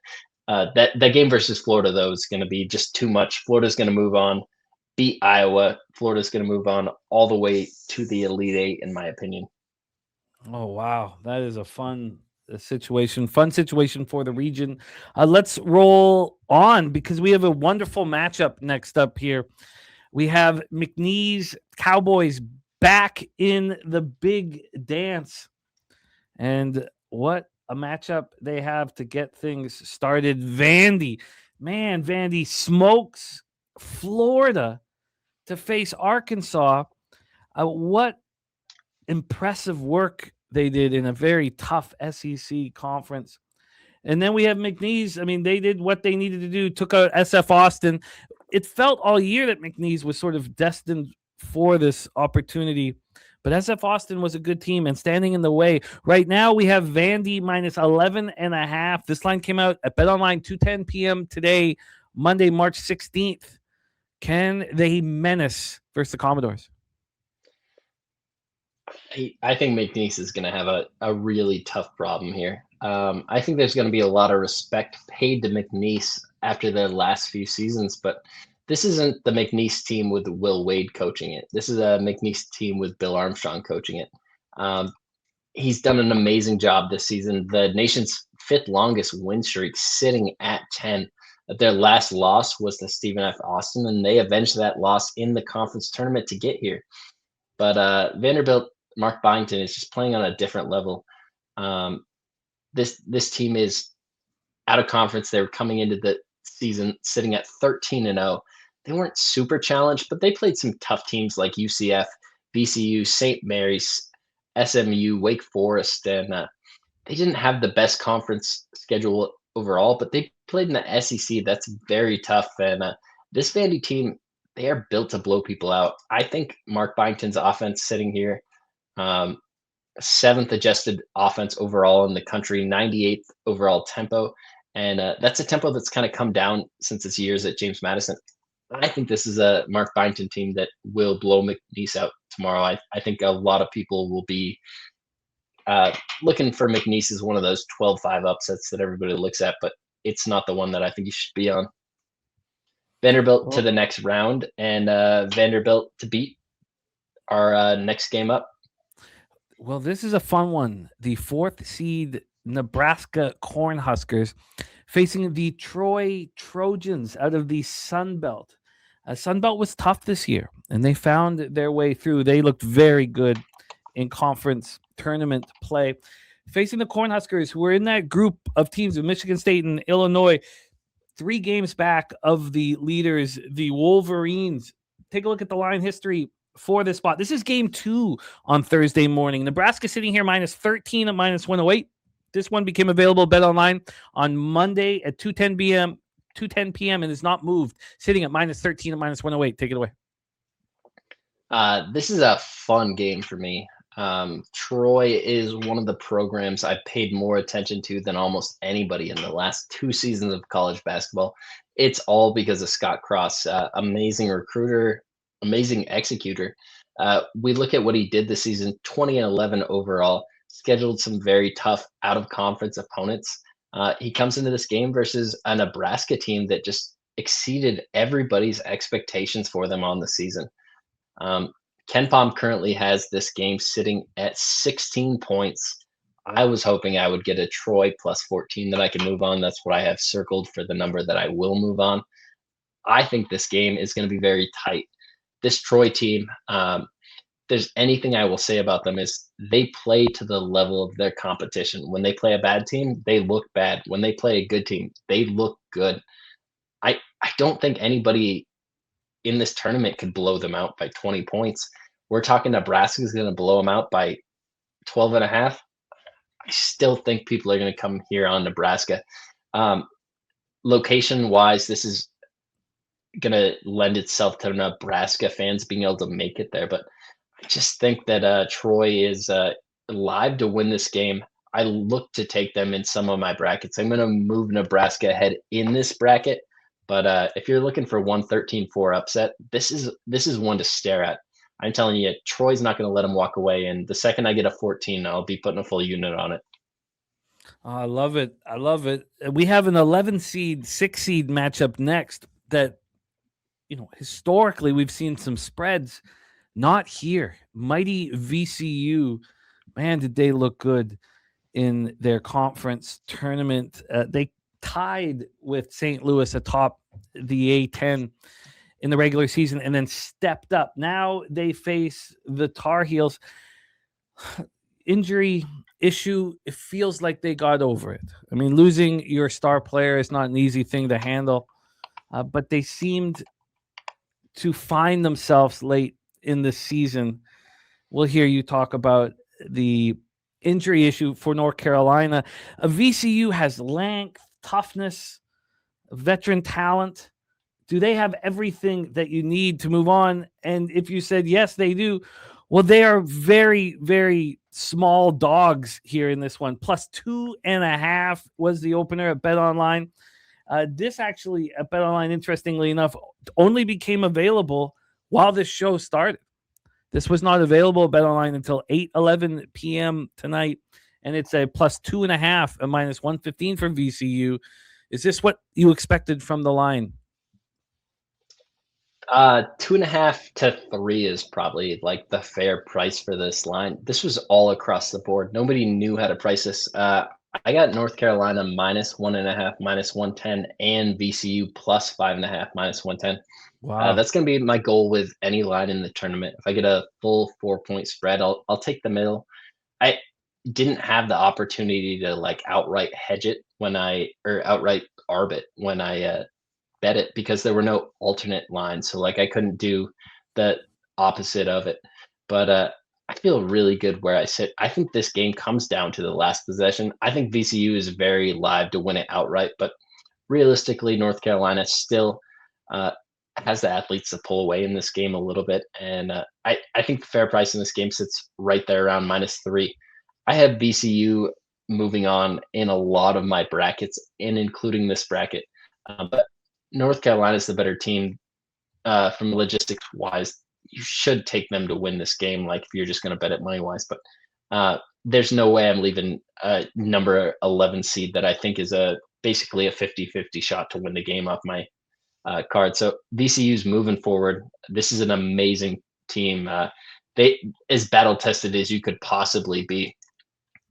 That game versus Florida, though, is going to be just too much. Florida's going to move on, beat Iowa. Florida's going to move on all the way to the Elite Eight, in my opinion. Oh, wow. That is a fun situation for the region. Let's roll on because we have a wonderful matchup next up here. We have McNeese Cowboys back in the big dance. And what a matchup they have to get things started. Vandy smokes Florida to face Arkansas. What impressive work they did in a very tough SEC conference. And then we have McNeese. I mean, they did what they needed to do, took out SF Austin. It felt all year that McNeese was sort of destined for this opportunity, but SF Austin was a good team and standing in the way. Right now, we have Vandy -11.5. This line came out at BetOnline 2:10 p.m. today, Monday, March 16th. Can they menace versus the Commodores? I think McNeese is going to have a really tough problem here. I think there's going to be a lot of respect paid to McNeese after their last few seasons, but this isn't the McNeese team with Will Wade coaching it. This is a McNeese team with Bill Armstrong coaching it. He's done an amazing job this season. The nation's 5th longest win streak, sitting at 10. Their last loss was to Stephen F. Austin, and they avenged that loss in the conference tournament to get here. But Vanderbilt, Mark Byington is just playing on a different level. This team is out of conference. They were coming into the season sitting at 13-0. They weren't super challenged, but they played some tough teams like UCF, VCU, St. Mary's, SMU, Wake Forest, and they didn't have the best conference schedule overall, but they played in the SEC. That's very tough. And this Vandy team, they are built to blow people out. I think Mark Byington's offense sitting here, 7th adjusted offense overall in the country, 98th overall tempo. And that's a tempo that's kind of come down since his years at James Madison. I think this is a Mark Byington team that will blow McNeese out tomorrow. I think a lot of people will be looking for McNeese as one of those 12-5 upsets that everybody looks at, but it's not the one that I think you should be on. Vanderbilt to the next round, and Vanderbilt to beat our next game up. Well, this is a fun one. The 4th seed Nebraska Cornhuskers facing the Troy Trojans out of the Sun Belt. Sun Belt was tough this year, and they found their way through. They looked very good in conference tournament play. Facing the Cornhuskers, who were in that group of teams of Michigan State and Illinois, 3 games back of the leaders, the Wolverines. Take a look at the line history for this spot. This is game 2 on Thursday morning. Nebraska sitting here minus 13 at minus 108. This one became available bet online on Monday at 2:10 p.m. 2:10 p.m. and is not moved, sitting at minus 13 at minus 108. Take it away. This is a fun game for me. Troy is one of the programs I've paid more attention to than almost anybody in the last 2 seasons of college basketball. It's all because of Scott Cross, amazing recruiter, amazing executor. We look at what he did this season, 20-11 overall, scheduled some very tough out-of-conference opponents. He comes into this game versus a Nebraska team that just exceeded everybody's expectations for them on the season. Ken Palm currently has this game sitting at 16 points. I was hoping I would get a Troy plus 14 that I can move on. That's what I have circled for the number that I will move on. I think this game is going to be very tight. This Troy team, there's anything I will say about them is they play to the level of their competition. When they play a bad team, they look bad. When they play a good team, they look good. I don't think anybody in this tournament could blow them out by 20 points. We're talking Nebraska is going to blow them out by 12 and a half. I still think people are going to come here on Nebraska. Location wise, this is going to lend itself to Nebraska fans being able to make it there. But I just think that Troy is live to win this game. I look to take them in some of my brackets. I'm going to move Nebraska ahead in this bracket. But if you're looking for 113-4 upset, this is one to stare at. I'm telling you, Troy's not going to let them walk away. And the second I get a 14, I'll be putting a full unit on it. I love it. I love it. We have an 11 seed, 6 seed matchup next that, historically we've seen some spreads. Not here. Mighty VCU. Man, did they look good in their conference tournament. They tied with St. Louis atop the A10 in the regular season and then stepped up. Now they face the Tar Heels. Injury issue, it feels like they got over it. I mean, losing your star player is not an easy thing to handle, but they seemed to find themselves late in the season. We'll hear you talk about the injury issue for North Carolina. VCU has length, toughness, veteran talent. Do they have everything that you need to move on? And if you said yes, they do, well, they are very, very small dogs here in this one. Plus 2.5 was the opener at BetOnline. This actually at BetOnline, interestingly enough, only became available while this show started. This was not available at BetOnline until 8:11 p.m. tonight, and it's a plus 2.5 and minus 115 for VCU. Is this what you expected from the line? 2.5 to 3 is probably like the fair price for this line. This was all across the board. Nobody knew how to price this. I got North Carolina minus 1.5, minus 110, and VCU plus 5.5, minus 110. Wow. That's going to be my goal with any line in the tournament. If I get a full 4-point spread, I'll take the middle. I didn't have the opportunity to like outright hedge it or outright arb it when I bet it because there were no alternate lines. So like I couldn't do the opposite of it. But I feel really good where I sit. I think this game comes down to the last possession. I think VCU is very live to win it outright, but realistically, North Carolina still has the athletes to pull away in this game a little bit. And I think the fair price in this game sits right there around minus 3. I have VCU moving on in a lot of my brackets, and including this bracket. But North Carolina is the better team from logistics wise. You should take them to win this game, like if you're just going to bet it money wise. But there's no way I'm leaving a number 11 seed that I think is basically a 50-50 shot to win the game off my card. So VCU's moving forward. This is an amazing team. they as battle tested as you could possibly be.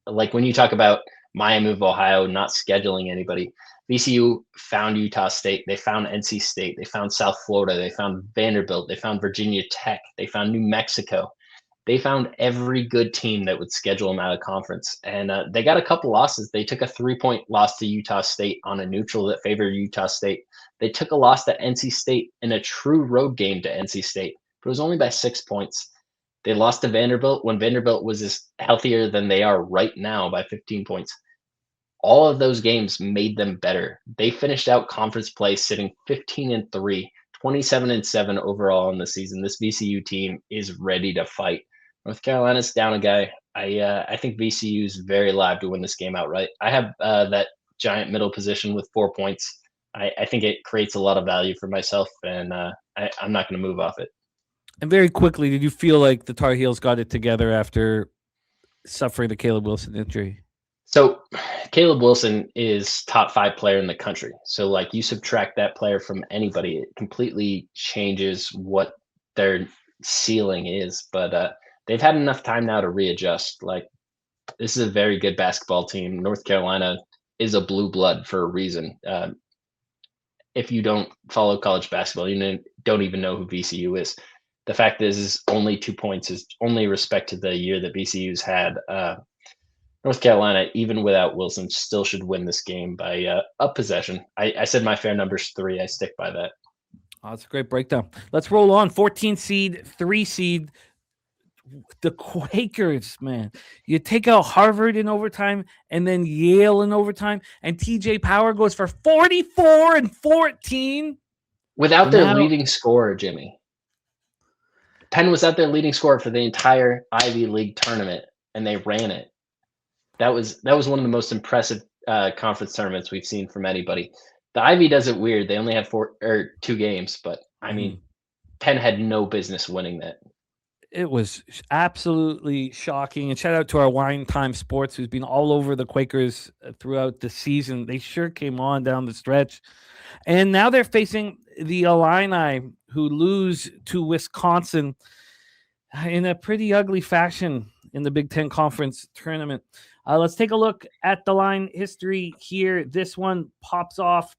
Like when you talk about Miami of Ohio not scheduling anybody, VCU found Utah State, they found NC State, they found South Florida, they found Vanderbilt, they found Virginia Tech, they found New Mexico. They found every good team that would schedule them out of conference. And they got a couple losses. They took a 3-point loss to Utah State on a neutral that favored Utah State. They took a loss to NC State in a true road game to NC State, but it was only by 6 points. They lost to Vanderbilt when Vanderbilt was as healthier than they are right now by 15 points. All of those games made them better. They finished out conference play sitting 15-3, 27-7 overall in the season. This VCU team is ready to fight. North Carolina's down a guy. I think VCU is very live to win this game outright. I have that giant middle position with 4 points. I think it creates a lot of value for myself, and I'm not going to move off it. And very quickly, did you feel like the Tar Heels got it together after suffering the Caleb Wilson injury? So Caleb Wilson is top 5 player in the country. So like you subtract that player from anybody, it completely changes what their ceiling is. But they've had enough time now to readjust. Like this is a very good basketball team. North Carolina is a blue blood for a reason. If you don't follow college basketball, you don't even know who VCU is. The fact is only 2 points is only respect to the year that VCU's had. North Carolina, even without Wilson, still should win this game by a possession. I said my fair number's 3. I stick by that. Oh, that's a great breakdown. Let's roll on. 14 seed, 3 seed. The Quakers, man. You take out Harvard in overtime and then Yale in overtime, and TJ Power goes for 44 and 14. Without their leading scorer, Jimmy. Penn was out their leading scorer for the entire Ivy League tournament, and they ran it. That was one of the most impressive conference tournaments we've seen from anybody. The Ivy does it weird. They only have 2 games, but I mean, Penn had no business winning that. It was absolutely shocking. And shout out to our Wine Time Sports, who's been all over the Quakers throughout the season. They sure came on down the stretch. And now they're facing the Illini, who lose to Wisconsin in a pretty ugly fashion in the Big Ten Conference tournament. Let's take a look at the line history here. This one pops off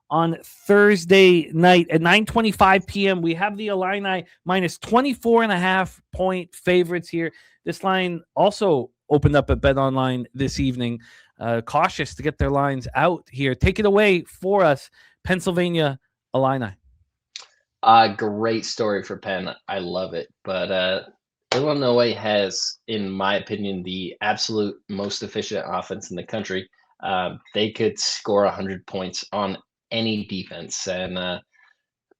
on Thursday night at 9:25 p.m. We have the Illini minus 24.5 point favorites here. This line also opened up at BetOnline this evening. Cautious to get their lines out here. Take it away for us, Pennsylvania Illini. Great story for Penn. I love it. But Illinois has, in my opinion, the absolute most efficient offense in the country. They could score 100 points on any defense. And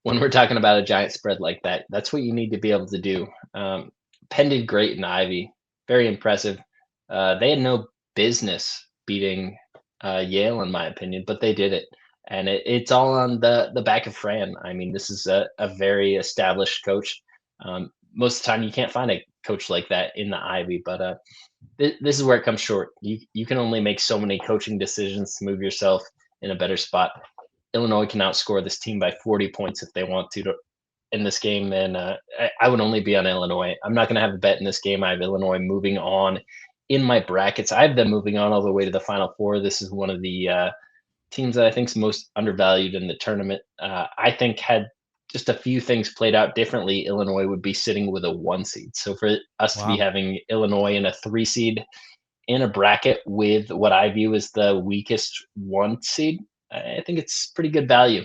when we're talking about a giant spread like that, that's what you need to be able to do. Penn did great in the Ivy. Very impressive. They had no business beating Yale, in my opinion, but they did it. And it's all on the back of Fran. I mean, this is a very established coach. Most of the time, you can't find a coach like that in the Ivy, but this is where it comes short. You can only make so many coaching decisions to move yourself in a better spot. Illinois can outscore this team by 40 points if they want to in this game, and I would only be on Illinois. I'm not going to have a bet in this game. I have Illinois moving on in my brackets. I have them moving on all the way to the Final Four. This is one of the teams that I think is most undervalued in the tournament. I think had just a few things played out differently, Illinois would be sitting with a 1 seed. So for us to be having Illinois in a 3 seed in a bracket with what I view as the weakest 1 seed, I think it's pretty good value.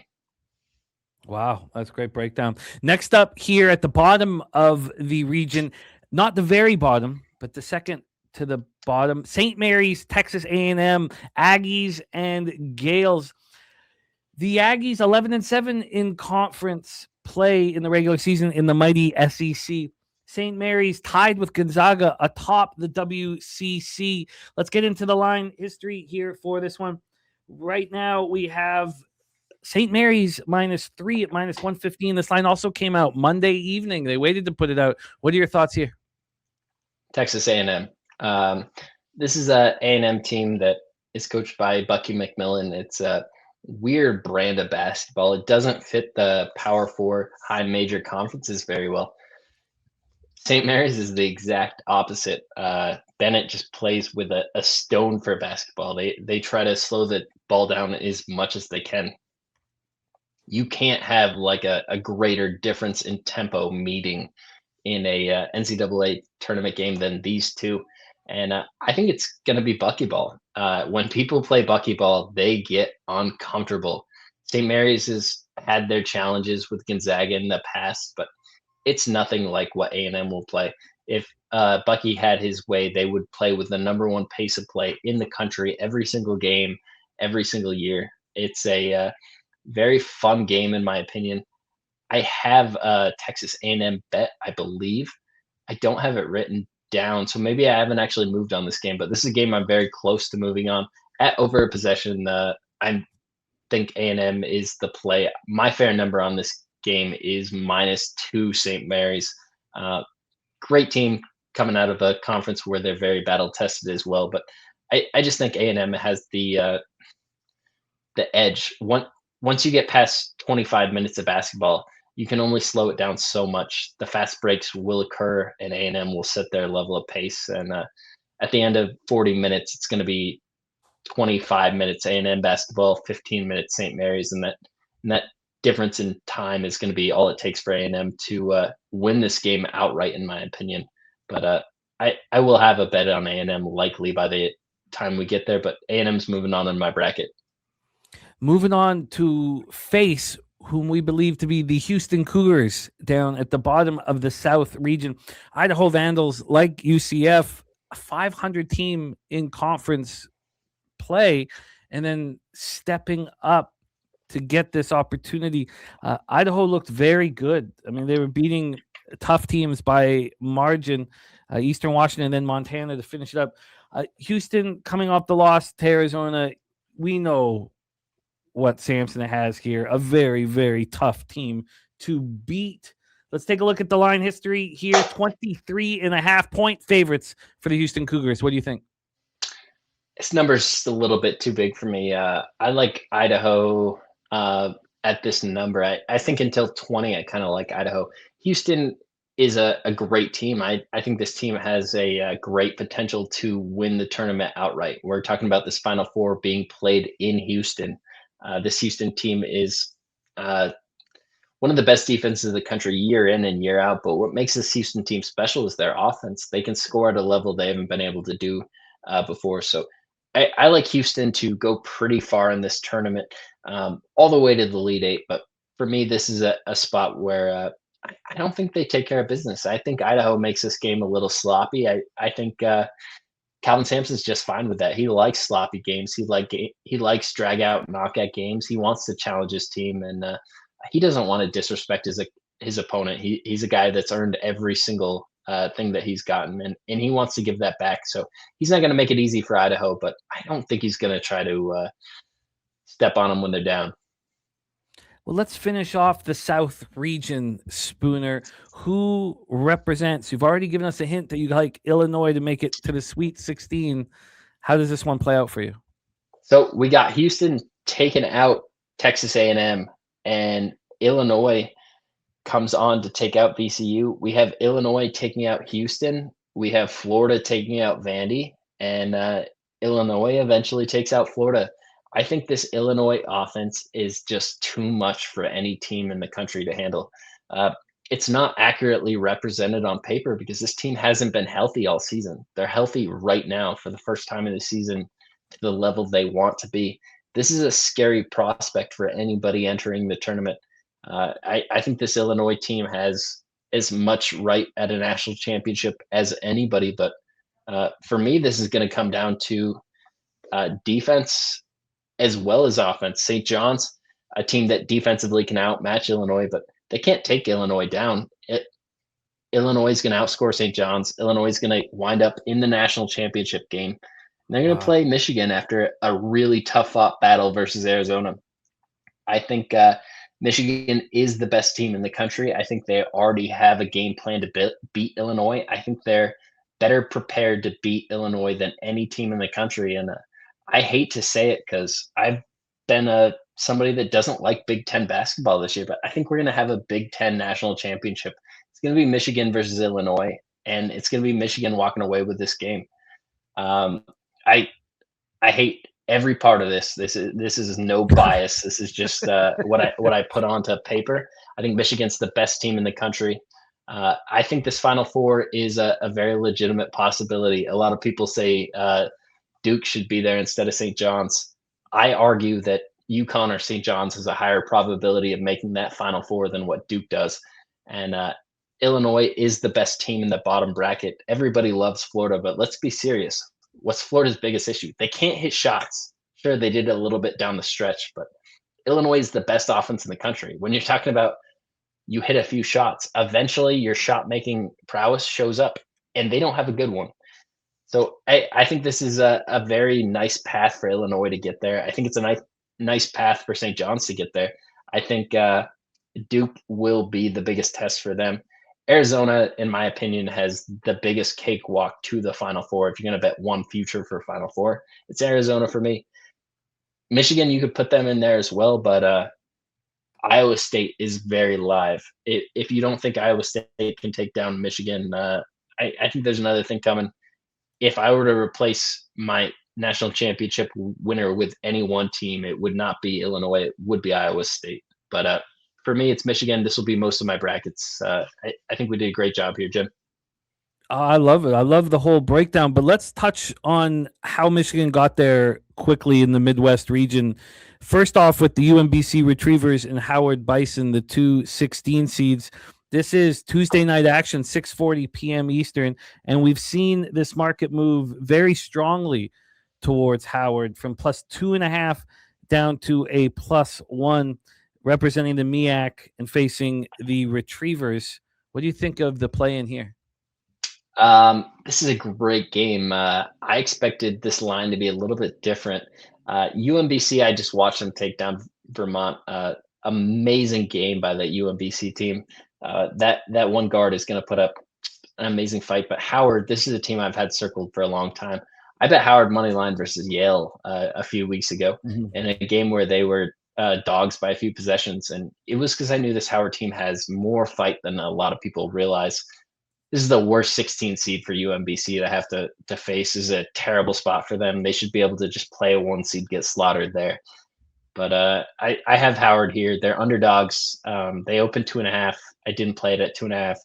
Wow, that's a great breakdown. Next up here at the bottom of the region, not the very bottom, but the second to the bottom, St. Mary's, Texas A&M, Aggies, and Gales. The Aggies 11-7 in conference play in the regular season in the mighty SEC. St. Mary's tied with Gonzaga atop the WCC. Let's get into the line history here for this one. Right now we have St. Mary's -3 at -115. This line also came out Monday evening. They waited to put it out. What are your thoughts here? Texas A&M. This is a A&M team that is coached by Bucky McMillan. It's a weird brand of basketball. It doesn't fit the Power 4 high major conferences very well. St. Mary's is the exact opposite. Bennett just plays with a stone for basketball. They try to slow the ball down as much as they can. You can't have like a greater difference in tempo meeting in a NCAA tournament game than these two. And I think it's going to be buckyball. When people play buckyball, they get uncomfortable. St. Mary's has had their challenges with Gonzaga in the past, but it's nothing like what A&M will play. If Bucky had his way, they would play with the number one pace of play in the country every single game, every single year. It's a very fun game, in my opinion. I have a Texas A&M bet, I believe. I don't have it written down, so maybe I haven't actually moved on this game, but this is a game I'm very close to moving on. At over a possession, I think A&M is the play. My fair number on this game is -2 St. Mary's. Great team coming out of a conference where they're very battle tested as well, but I just think A&M has the edge. Once you get past 25 minutes of basketball, you can only slow it down so much. The fast breaks will occur, and A&M will set their level of pace. And at the end of 40 minutes, it's going to be 25 minutes A&M basketball, 15 minutes St. Mary's, and that difference in time is going to be all it takes for A&M to win this game outright, in my opinion. But I will have a bet on A&M likely by the time we get there. But A&M's moving on in my bracket. Moving on to face whom we believe to be the Houston Cougars down at the bottom of the South region. Idaho Vandals, like UCF, a 500 team in conference play, and then stepping up to get this opportunity. Idaho looked very good. I mean, they were beating tough teams by margin, Eastern Washington and then Montana to finish it up. Houston coming off the loss to Arizona. We know what Samson has here, a very, very tough team to beat. Let's take a look at the line history here. 23.5-point favorites for the Houston Cougars. What do you think? This number's just a little bit too big for me. I like Idaho at this number. I think until 20, I kind of like Idaho. Houston is a great team. I think this team has a great potential to win the tournament outright. We're talking about this Final Four being played in Houston. This Houston team is one of the best defenses in the country year in and year out. But what makes this Houston team special is their offense. They can score at a level they haven't been able to do before. So I like Houston to go pretty far in this tournament, all the way to the Elite Eight. But for me, this is a spot where I don't think they take care of business. I think Idaho makes this game a little sloppy. I think Calvin Sampson's just fine with that. He likes sloppy games. He likes drag out, knockout games. He wants to challenge his team, and he doesn't want to disrespect his opponent. He's a guy that's earned every single thing that he's gotten, and he wants to give that back. So he's not going to make it easy for Idaho, but I don't think he's going to try to step on them when they're down. Well, let's finish off the South region, Spooner. Who represents? You've already given us a hint that you like Illinois to make it to the Sweet 16. How does this one play out for you? So we got Houston taking out Texas A&M, and Illinois comes on to take out VCU. We have Illinois taking out Houston. We have Florida taking out Vandy, and Illinois eventually takes out Florida. I think this Illinois offense is just too much for any team in the country to handle. It's not accurately represented on paper because this team hasn't been healthy all season. They're healthy right now for the first time in the season to the level they want to be. This is a scary prospect for anybody entering the tournament. I think this Illinois team has as much right at a national championship as anybody, but for me, this is going to come down to defense as well as offense. St. John's, a team that defensively can outmatch Illinois, but they can't take Illinois down. Illinois is going to outscore St. John's. Illinois is going to wind up in the national championship game. And they're going to play Michigan after a really tough fought battle versus Arizona. I think Michigan is the best team in the country. I think they already have a game plan to beat Illinois. I think they're better prepared to beat Illinois than any team in the country. And I hate to say it because I've been somebody that doesn't like Big Ten basketball this year, but I think we're going to have a Big Ten national championship. It's going to be Michigan versus Illinois, and it's going to be Michigan walking away with this game. Um, I I hate every part of this. This is no bias. This is just what I put onto paper. I think Michigan's the best team in the country. I think this Final Four is a very legitimate possibility. A lot of people say Duke should be there instead of St. John's. I argue that UConn or St. John's has a higher probability of making that Final Four than what Duke does. And Illinois is the best team in the bottom bracket. Everybody loves Florida, but let's be serious. What's Florida's biggest issue? They can't hit shots. Sure, they did a little bit down the stretch, but Illinois is the best offense in the country. When you're talking about you hit a few shots, eventually your shot making prowess shows up, and they don't have a good one. So I think this is a very nice path for Illinois to get there. I think it's a nice path for St. John's to get there. I think Duke will be the biggest test for them. Arizona, in my opinion, has the biggest cakewalk to the Final Four. If you're going to bet one future for Final Four, it's Arizona for me. Michigan, you could put them in there as well, but Iowa State is very live. If you don't think Iowa State can take down Michigan, I think there's another thing coming. If I were to replace my national championship winner with any one team, it would not be Illinois. It would be Iowa State. But for me, it's Michigan. This will be most of my brackets. I think we did a great job here, Jim. I love it. I love the whole breakdown. But let's touch on how Michigan got there quickly in the Midwest region. First off, with the UMBC Retrievers and Howard Bison, the two 16 seeds. This is Tuesday night action, 6:40 p.m. Eastern, and we've seen this market move very strongly towards Howard from +2.5 down to a +1, representing the MEAC and facing the Retrievers. What do you think of the play in here? This is a great game. I expected this line to be a little bit different. UMBC, I just watched them take down Vermont. Amazing game by the UMBC team. That one guard is going to put up an amazing fight. But Howard, this is a team I've had circled for a long time. I bet Howard money line versus Yale a few weeks ago in a game where they were dogs by a few possessions, and it was because I knew this Howard team has more fight than a lot of people realize. This is the worst 16 seed for UMBC to have to face. This is a terrible spot for them. They should be able to just play a 1 seed, get slaughtered there. But I have Howard here. They're underdogs. They opened 2.5. I didn't play it at 2.5.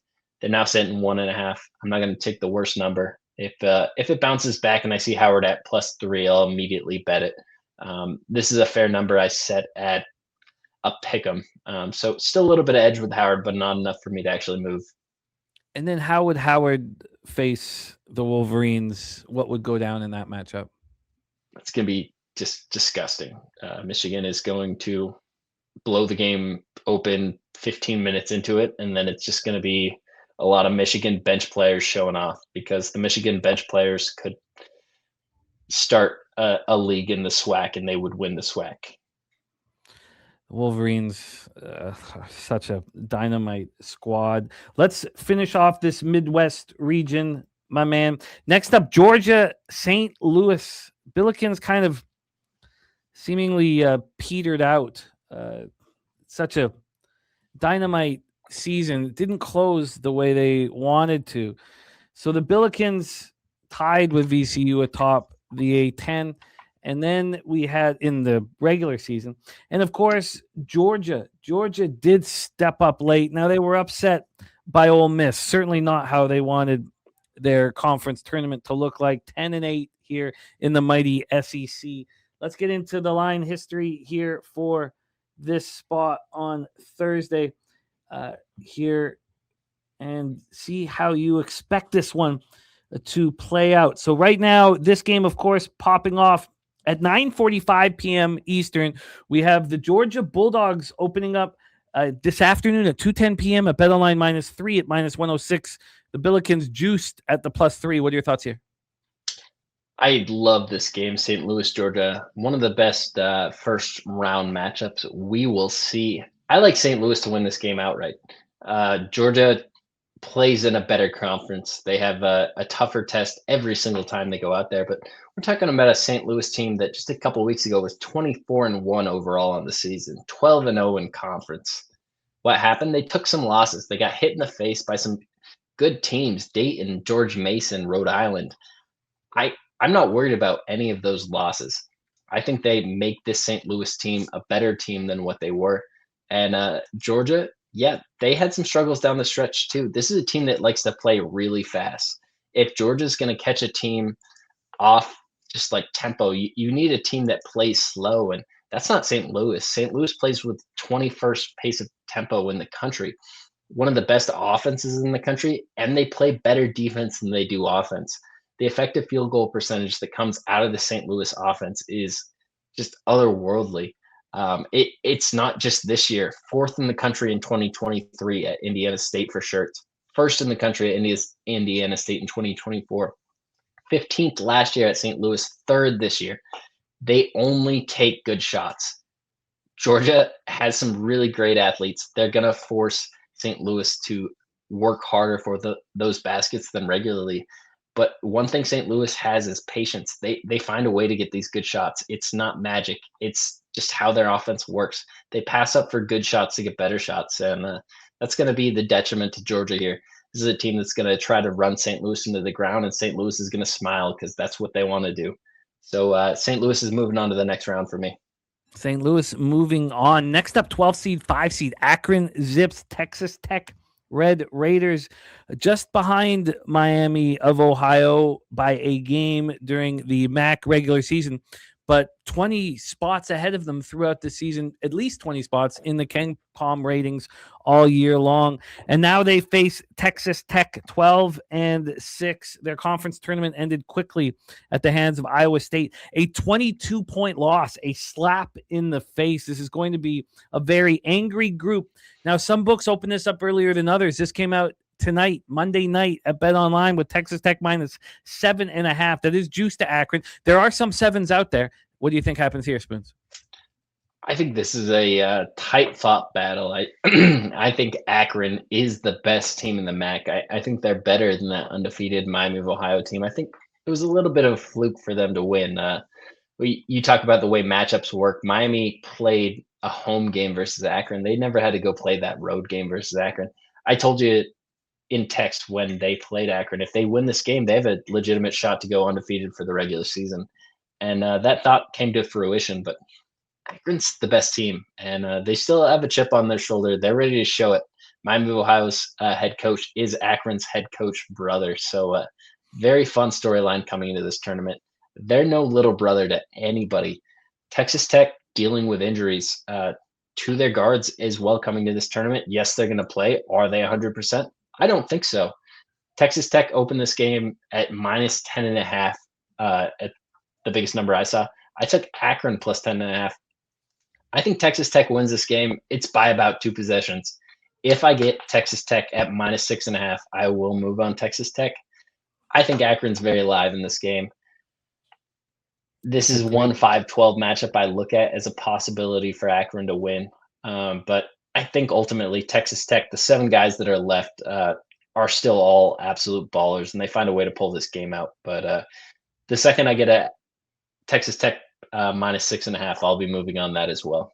They're now sitting 1.5. I'm not going to take the worst number. If it bounces back and I see Howard at +3, I'll immediately bet it. This is a fair number. I set at a pick'em. So still a little bit of edge with Howard, but not enough for me to actually move. And then how would Howard face the Wolverines? What would go down in that matchup? It's going to be just disgusting. Michigan is going to blow the game open 15 minutes into it, and then it's just going to be a lot of Michigan bench players showing off, because the Michigan bench players could start a league in the SWAC and they would win the SWAC. Wolverines, such a dynamite squad. Let's finish off this Midwest region, my man. Next up, Georgia, St. Louis. Billikens kind of seemingly petered out. Such a dynamite season. It didn't close the way they wanted to. So the Billikens tied with VCU atop the A10. And then we had in the regular season. And of course, Georgia did step up late. Now they were upset by Ole Miss. Certainly not how they wanted their conference tournament to look like. 10-8 here in the mighty SEC. Let's get into the line history here for this spot on Thursday here and see how you expect this one to play out. So right now, this game, of course, popping off at 9:45 p.m. Eastern. We have the Georgia Bulldogs opening up this afternoon at 2:10 p.m. at BetOnline -3 at -106. The Billikens juiced at the +3. What are your thoughts here? I love this game, St. Louis, Georgia. One of the best first round matchups we will see. I like St. Louis to win this game outright. Georgia plays in a better conference. They have a tougher test every single time they go out there. But we're talking about a St. Louis team that just a couple of weeks ago was 24-1 overall on the season, 12-0 in conference. what happened? They took some losses. They got hit in the face by some good teams, Dayton, George Mason, Rhode Island. I'm not worried about any of those losses. I think they make this St. Louis team a better team than what they were. And Georgia, yeah, they had some struggles down the stretch too. This is a team that likes to play really fast. If Georgia's going to catch a team off just like tempo, you need a team that plays slow. And that's not St. Louis. St. Louis plays with 21st pace of tempo in the country, one of the best offenses in the country, and they play better defense than they do offense. The effective field goal percentage that comes out of the St. Louis offense is just otherworldly. It's not just this year. Fourth in the country in 2023 at Indiana State for sure. First in the country at Indiana State in 2024. 15th last year at St. Louis. Third this year. They only take good shots. Georgia has some really great athletes. They're going to force St. Louis to work harder for those baskets than regularly. But one thing St. Louis has is patience. They find a way to get these good shots. It's not magic. It's just how their offense works. They pass up for good shots to get better shots, and that's going to be the detriment to Georgia here. This is a team that's going to try to run St. Louis into the ground, and St. Louis is going to smile because that's what they want to do. So St. Louis is moving on to the next round for me. St. Louis moving on. Next up, 12 seed, 5 seed, Akron Zips, Texas Tech Red Raiders, just behind Miami of Ohio by a game during the MAC regular season, but 20 spots ahead of them throughout the season, at least 20 spots in the KenPom ratings all year long. And now they face Texas Tech 12-6. Their conference tournament ended quickly at the hands of Iowa State. A 22-point loss, a slap in the face. This is going to be a very angry group. Now, some books open this up earlier than others. This came out tonight, Monday night at Bet Online with Texas Tech minus 7.5. That is juice to Akron. There are some sevens out there. What do you think happens here, Spoons? I think this is a tight-fought battle. I think Akron is the best team in the MAC. I think they're better than that undefeated Miami of Ohio team. I think it was a little bit of a fluke for them to win. You talk about the way matchups work. Miami played a home game versus Akron. They never had to go play that road game versus Akron. I told you in text when they played Akron, if they win this game, they have a legitimate shot to go undefeated for the regular season. And that thought came to fruition, but Akron's the best team, and they still have a chip on their shoulder. They're ready to show it. Miami of Ohio's head coach is Akron's head coach brother, so very fun storyline coming into this tournament. They're no little brother to anybody. Texas Tech dealing with injuries to their guards as well coming to this tournament. Yes, they're going to play. Are they 100%? I don't think so. Texas Tech opened this game at minus 10.5 at the biggest number I saw. I took Akron plus 10.5. I think Texas Tech wins this game. It's by about 2 possessions. If I get Texas Tech at minus 6.5, I will move on Texas Tech. I think Akron's very live in this game. This is one 5-12 matchup I look at as a possibility for Akron to win. But I think ultimately Texas Tech, the 7 guys that are left, are still all absolute ballers, and they find a way to pull this game out. But the second I get a Texas Tech minus 6.5, I'll be moving on that as well.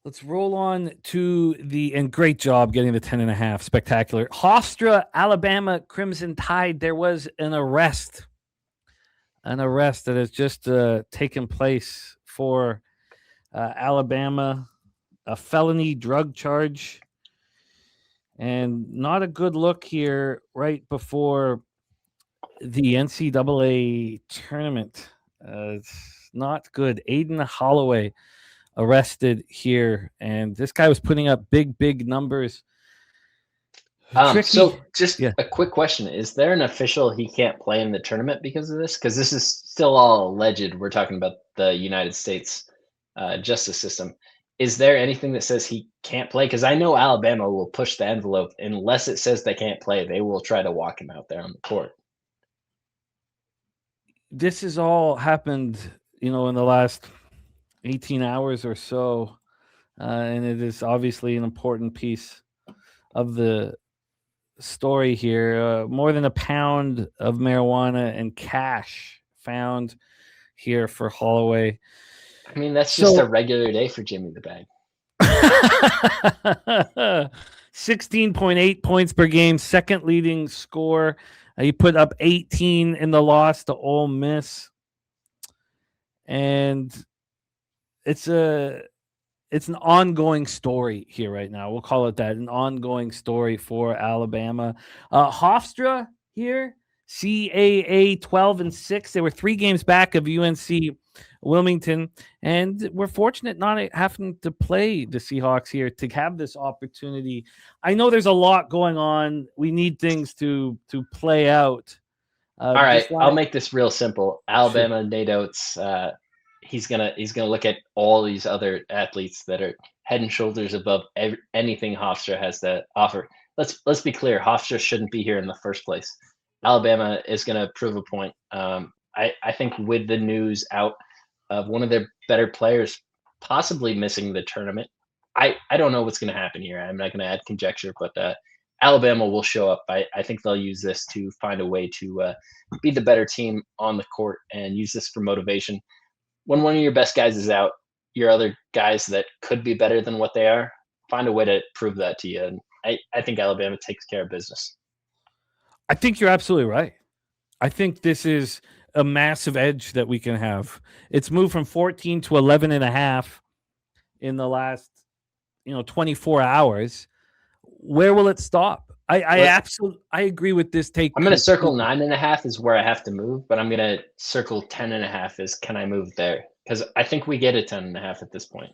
Let's roll on to and great job getting the 10.5. Spectacular. Hofstra, Alabama, Crimson Tide. There was an arrest that has just taken place for Alabama, a felony drug charge, and not a good look here right before the NCAA tournament. It's not good. Aiden Holloway arrested here, and this guy was putting up big numbers. So just a quick question. Is there an official he can't play in the tournament because of this? Because this is still all alleged. We're talking about the United States justice system. Is there anything that says he can't play? Because I know Alabama will push the envelope. Unless it says they can't play, they will try to walk him out there on the court. This has all happened, in the last 18 hours or so. And it is obviously an important piece of the story here. More than a pound of marijuana and cash found here for Holloway. I mean, that's just a regular day for Jimmy the Bag. 16.8 points per game, second leading score. He put up 18 in the loss to Ole Miss. And it's an ongoing story here right now. We'll call it that, an ongoing story for Alabama. Hofstra here, CAA 12-6. They were 3 games back of UNC Wilmington, and we're fortunate not having to play the Seahawks here to have this opportunity. I know there's a lot going on. We need things to play out. All right, I'll make this real simple. Alabama, Nate Oates, he's gonna look at all these other athletes that are head and shoulders above anything Hofstra has to offer. Let's be clear. Hofstra shouldn't be here in the first place. Alabama is going to prove a point. I think with the news out of one of their better players possibly missing the tournament, I don't know what's going to happen here. I'm not going to add conjecture, but Alabama will show up. I think they'll use this to find a way to be the better team on the court and use this for motivation. When one of your best guys is out, your other guys that could be better than what they are, find a way to prove that to you. And I think Alabama takes care of business. I think you're absolutely right. I think this is a massive edge that we can have. It's moved from 14 to 11.5 in the last 24 hours. Where will it stop? I agree with this take. I'm going to circle 9.5 is where I have to move, but I'm going to circle 10.5 is can I move there? Because I think we get a 10.5 at this point.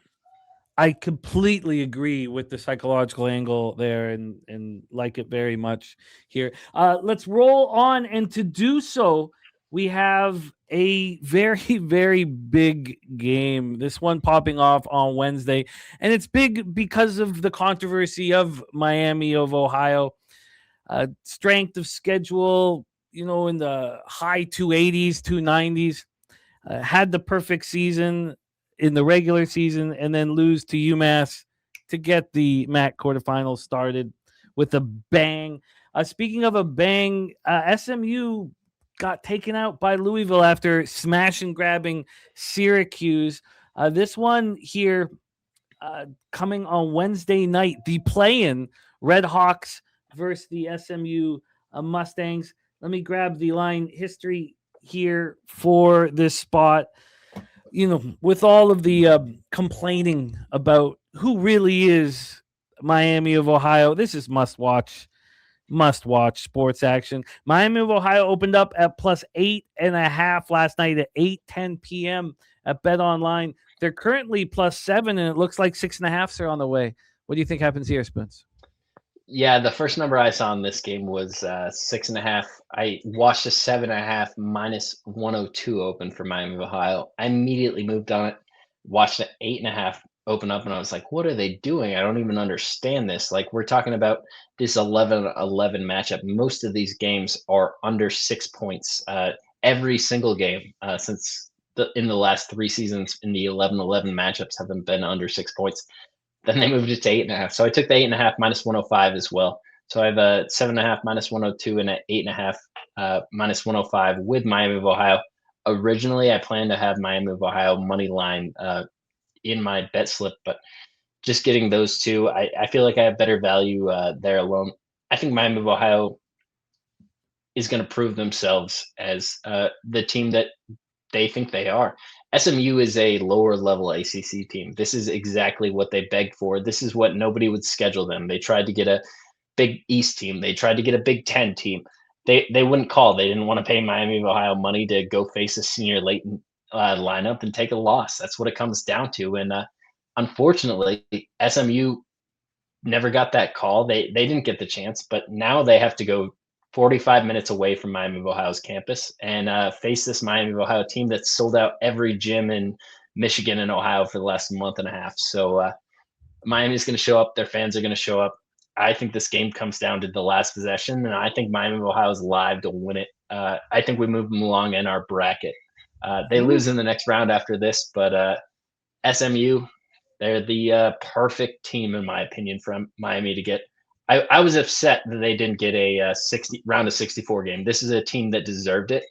I completely agree with the psychological angle there and like it very much here. Let's roll on. And to do so, we have a very, very big game. This one popping off on Wednesday. And it's big because of the controversy of Miami of Ohio. Strength of schedule, in the high 280s, 290s. Had the perfect season in the regular season and then lose to UMass to get the MAC quarterfinals started with a bang. Speaking of a bang, SMU got taken out by Louisville after smash and grabbing Syracuse. This one here coming on Wednesday night, the play-in Red Hawks versus the SMU Mustangs. Let me grab the line history here for this spot. With all of the complaining about who really is Miami of Ohio, this is must-watch sports action. Miami of Ohio opened up at plus 8.5 last night at 8:10 p.m. at Bet Online. They're currently plus 7, and it looks like 6.5s are on the way. What do you think happens here, Spence? Yeah, the first number I saw in this game was 6.5. I watched a 7.5 minus 102 open for Miami of Ohio. I immediately moved on it, watched an 8.5 open up, and I was like, what are they doing? I don't even understand this. Like, we're talking about this 11-11 matchup. Most of these games are under 6 points. Every single game since in the last 3 seasons in the 11-11 matchups haven't been under 6 points. Then they moved it to 8.5. So I took the 8.5 minus 105 as well. So I have a 7.5 minus 102 and an 8.5 minus 105 with Miami of Ohio. Originally, I planned to have Miami of Ohio money line in my bet slip, but just getting those two, I feel like I have better value there alone. I think Miami of Ohio is going to prove themselves as the team that they think they are. SMU is a lower level ACC team. This is exactly what they begged for. This is what nobody would schedule them. They tried to get a Big East team. They tried to get a Big Ten team. They wouldn't call. They didn't want to pay Miami of Ohio money to go face a senior Leighton lineup and take a loss. That's what it comes down to. And unfortunately, SMU never got that call. They didn't get the chance, but now they have to go 45 minutes away from Miami of Ohio's campus and face this Miami of Ohio team that's sold out every gym in Michigan and Ohio for the last month and a half. So Miami is going to show up. Their fans are going to show up. I think this game comes down to the last possession, and I think Miami of Ohio is live to win it. I think we move them along in our bracket. They lose in the next round after this, but SMU, they're the perfect team, in my opinion, from Miami to get. I was upset that they didn't get a round of 64 game. This is a team that deserved it,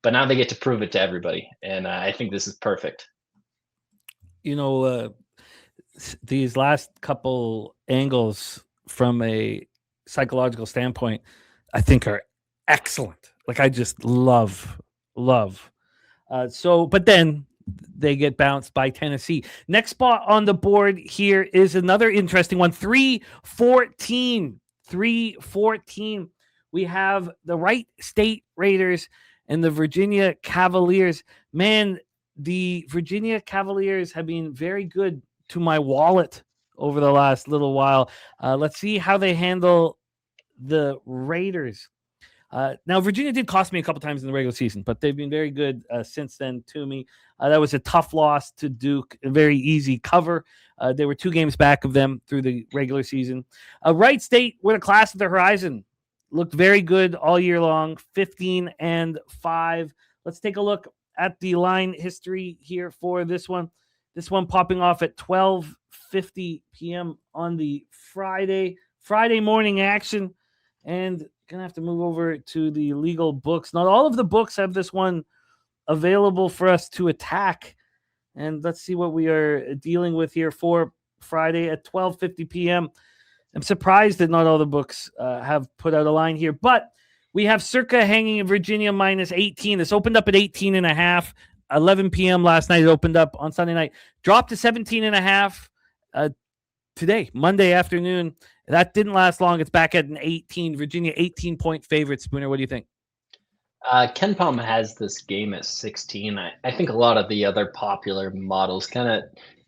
but now they get to prove it to everybody, and I think this is perfect. these last couple angles from a psychological standpoint, I think are excellent. Like I just love. But then they get bounced by Tennessee. Next spot on the board here is another interesting one. 3-14. 3-14. We have the Wright State Raiders and the Virginia Cavaliers. Man, the Virginia Cavaliers have been very good to my wallet over the last little while. Let's see how they handle the Raiders. Now, Virginia did cost me a couple times in the regular season, but they've been very good since then to me. That was a tough loss to Duke, a very easy cover. They were 2 games back of them through the regular season. Wright State were the class of the horizon. Looked very good all year long, 15-5. Let's take a look at the line history here for this one. This one popping off at 12:50 p.m. on the Friday morning action. And going to have to move over to the legal books. Not all of the books have this one available for us to attack. And let's see what we are dealing with here for Friday at 12:50 p.m. I'm surprised that not all the books have put out a line here, but we have Circa hanging in Virginia minus 18. This opened up at 18.5. 11 p.m. last night. It opened up on Sunday night. Dropped to 17.5 today, Monday afternoon. That didn't last long. It's back at an 18. Virginia 18-point favorite. Spooner, what do you think? Ken Palm has this game at 16. I think a lot of the other popular models kind of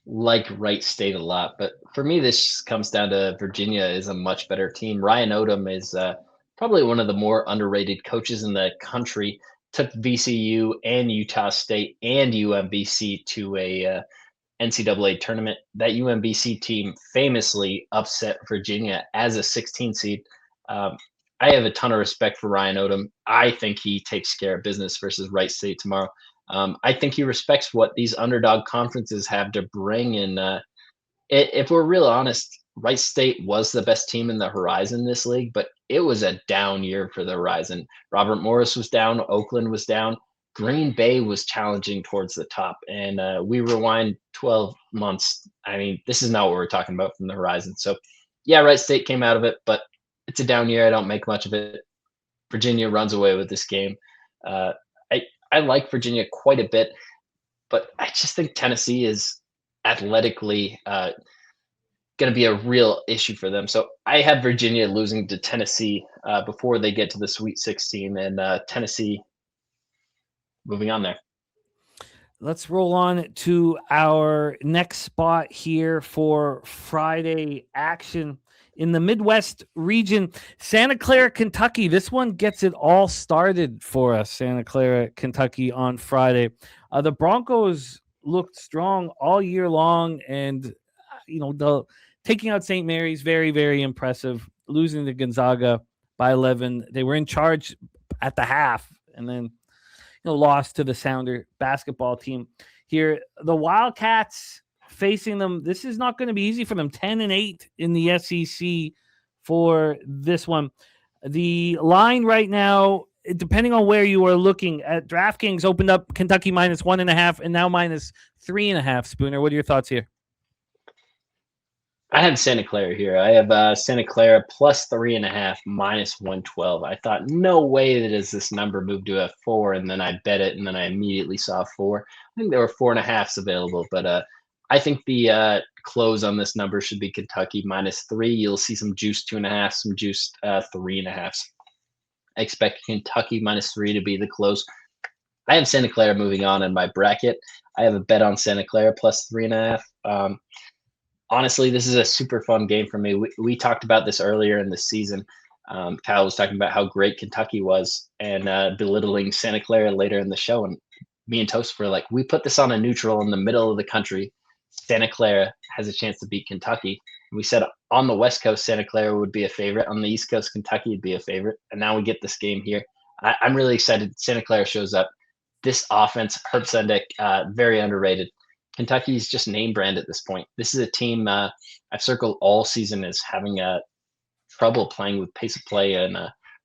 like Wright State a lot, but for me, this comes down to Virginia is a much better team. Ryan Odom is probably one of the more underrated coaches in the country. Took VCU and Utah State and UMBC to a NCAA tournament. That UMBC team famously upset Virginia as a 16 seed. I have a ton of respect for Ryan Odom. I think he takes care of business versus Wright State tomorrow. I think he respects what these underdog conferences have to bring. And if we're real honest, Wright State was the best team in the Horizon this league, but it was a down year for the Horizon. Robert Morris was down. Oakland was down. Green Bay was challenging towards the top. And we rewind 12 months. I mean, this is not what we're talking about from the Horizon. So, yeah, Wright State came out of it, but it's a down year. I don't make much of it. Virginia runs away with this game. I like Virginia quite a bit, but I just think Tennessee is athletically going to be a real issue for them. So I have Virginia losing to Tennessee before they get to the Sweet 16, and Tennessee moving on there. Let's roll on to our next spot here for Friday action. In the Midwest region, Santa Clara, Kentucky. This one gets it all started for us, Santa Clara, Kentucky, on Friday. The Broncos looked strong all year long, and, taking out St. Mary's, very, very impressive. Losing to Gonzaga by 11. They were in charge at the half, and then, lost to the Sounder basketball team. Here, the Wildcats facing them, this is not going to be easy for them. 10-8 in the SEC for this one. The line right now, depending on where you are looking at, DraftKings opened up Kentucky minus 1.5 and now minus 3.5. Spooner, what are your thoughts here? I have Santa Clara here. I have Santa Clara plus 3.5 minus 112. I thought, no way does this number move to a 4, and then I bet it, and then I immediately saw 4. I think there were 4.5s available, but I think the close on this number should be Kentucky minus 3. You'll see some juice 2.5, some juice 3.5. I expect Kentucky minus 3 to be the close. I have Santa Clara moving on in my bracket. I have a bet on Santa Clara plus 3.5. Honestly, this is a super fun game for me. We talked about this earlier in the season. Kyle was talking about how great Kentucky was and belittling Santa Clara later in the show. And me and Toast were like, we put this on a neutral in the middle of the country. Santa Clara has a chance to beat Kentucky. And we said on the West Coast, Santa Clara would be a favorite. On the East Coast, Kentucky would be a favorite. And now we get this game here. I'm really excited. Santa Clara shows up. This offense, Herb Sendek, very underrated. Kentucky's just name brand at this point. This is a team I've circled all season as having trouble playing with pace of play. And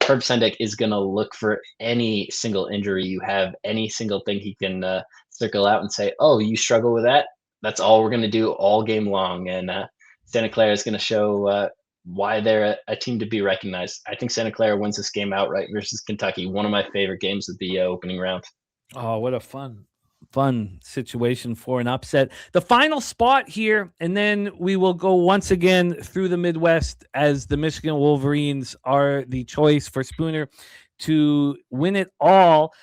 Herb Sendek is going to look for any single injury you have, any single thing he can circle out and say, oh, you struggle with that? that's all we're going to do all game long. And Santa Clara is going to show why they're a team to be recognized. I think Santa Clara wins this game outright versus Kentucky. One of my favorite games of the opening round. Oh, what a fun situation for an upset. The final spot here, and then we will go once again through the Midwest as the Michigan Wolverines are the choice for Spooner to win it all.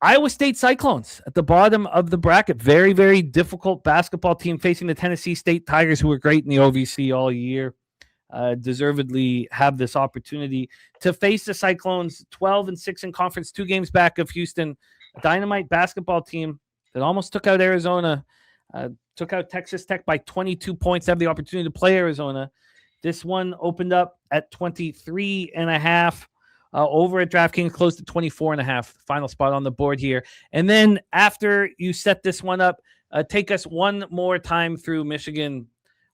Iowa State Cyclones at the bottom of the bracket. Very, very difficult basketball team facing the Tennessee State Tigers, who were great in the OVC all year. Deservedly have this opportunity to face the Cyclones, 12-6 in conference, 2 games back of Houston. A dynamite basketball team that almost took out Arizona, took out Texas Tech by 22 points, have the opportunity to play Arizona. This one opened up at 23.5. Over at DraftKings, close to 24.5. Final spot on the board here. And then after you set this one up, take us one more time through Michigan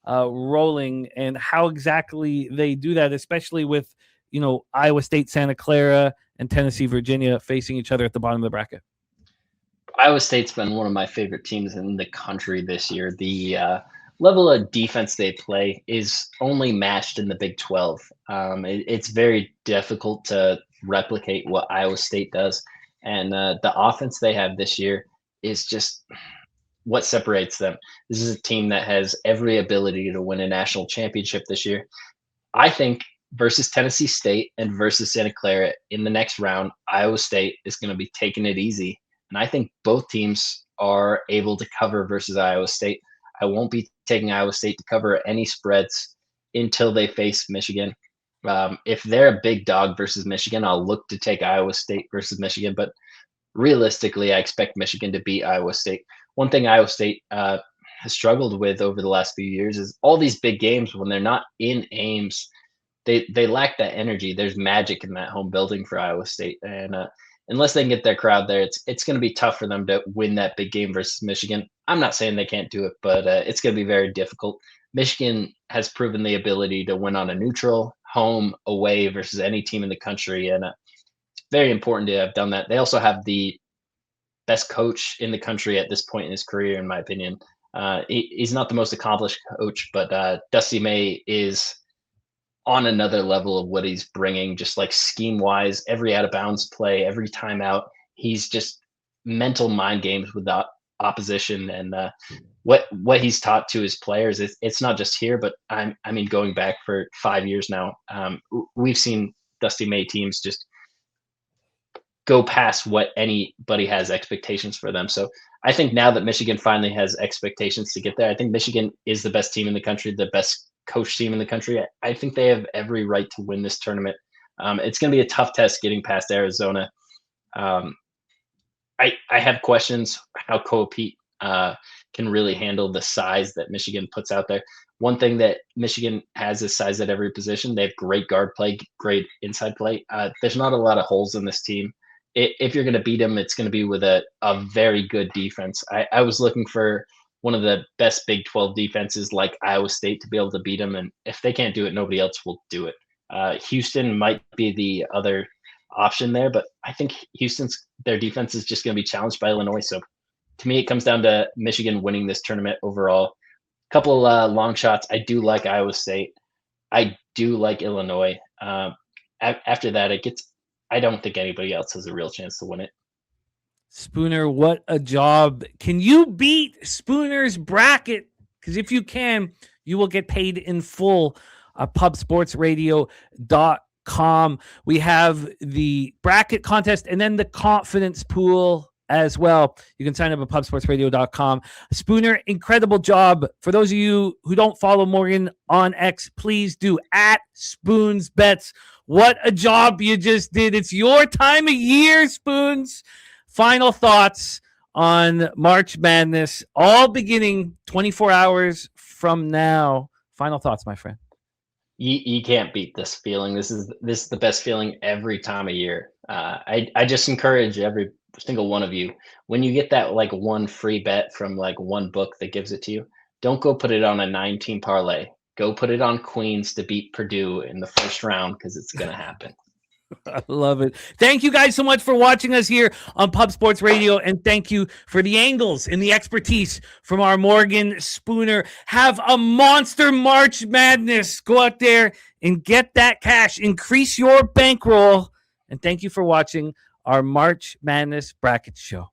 rolling and how exactly they do that, especially with, Iowa State, Santa Clara, and Tennessee, Virginia facing each other at the bottom of the bracket. Iowa State's been one of my favorite teams in the country this year. The level of defense they play is only matched in the Big 12. It's very difficult to replicate what Iowa State does. And the offense they have this year is just what separates them. This is a team that has every ability to win a national championship this year. I think versus Tennessee State and versus Santa Clara in the next round, Iowa State is going to be taking it easy. And I think both teams are able to cover versus Iowa State. I won't be taking Iowa State to cover any spreads until they face Michigan. If they're a big dog versus Michigan, I'll look to take Iowa State versus Michigan. But realistically, I expect Michigan to beat Iowa State. One thing Iowa State has struggled with over the last few years is all these big games, when they're not in Ames, they lack that energy. There's magic in that home building for Iowa State. And unless they can get their crowd there, it's going to be tough for them to win that big game versus Michigan. I'm not saying they can't do it, but it's going to be very difficult. Michigan has proven the ability to win on a neutral, home, away versus any team in the country, and it's very important to have done that. They also have the best coach in the country at this point in his career, in my opinion. He's not the most accomplished coach, but Dusty May is on another level of what he's bringing, just like scheme-wise, every out-of-bounds play, every timeout. He's just mental mind games with the opposition, and what he's taught to his players. It's not just here, but I mean, going back for 5 years now, we've seen Dusty May teams just go past what anybody has expectations for them. So I think now that Michigan finally has expectations to get there, I think Michigan is the best team in the country, the best coach team in the country. I think they have every right to win this tournament. It's going to be a tough test getting past Arizona. I have questions how Koa Pete can really handle the size that Michigan puts out there. One thing that Michigan has is size at every position. They have great guard play, great inside play. There's not a lot of holes in this team. If you're going to beat them, it's going to be with a very good defense. I was looking for one of the best Big 12 defenses like Iowa State to be able to beat them. And if they can't do it, nobody else will do it. Houston might be the other option there, but I think their defense is just going to be challenged by Illinois. So to me, it comes down to Michigan winning this tournament overall. A couple long shots. I do like Iowa State. I do like Illinois. After that, I don't think anybody else has a real chance to win it. Spooner, what a job. Can you beat Spooner's bracket? Because if you can, you will get paid in full. pubsportsradio.com. We have the bracket contest and then the confidence pool as well. You can sign up at pubsportsradio.com. Spooner, incredible job. For those of you who don't follow Morgan on X, please do at Spoons Bets. What a job you just did. It's your time of year, Spoons. Final thoughts on March Madness, all beginning 24 hours from now. Final thoughts, my friend. You can't beat this feeling. This is the best feeling every time of year. I just encourage every single one of you, when you get that like one free bet from like one book that gives it to you, don't go put it on a 9-team parlay. Go put it on Queens to beat Purdue in the first round, because it's going to happen. I love it. Thank you guys so much for watching us here on Pub Sports Radio, and thank you for the angles and the expertise from our Morgan Spooner. Have a monster March Madness. Go out there and get that cash. Increase your bankroll. And thank you for watching our March Madness Bracket Show.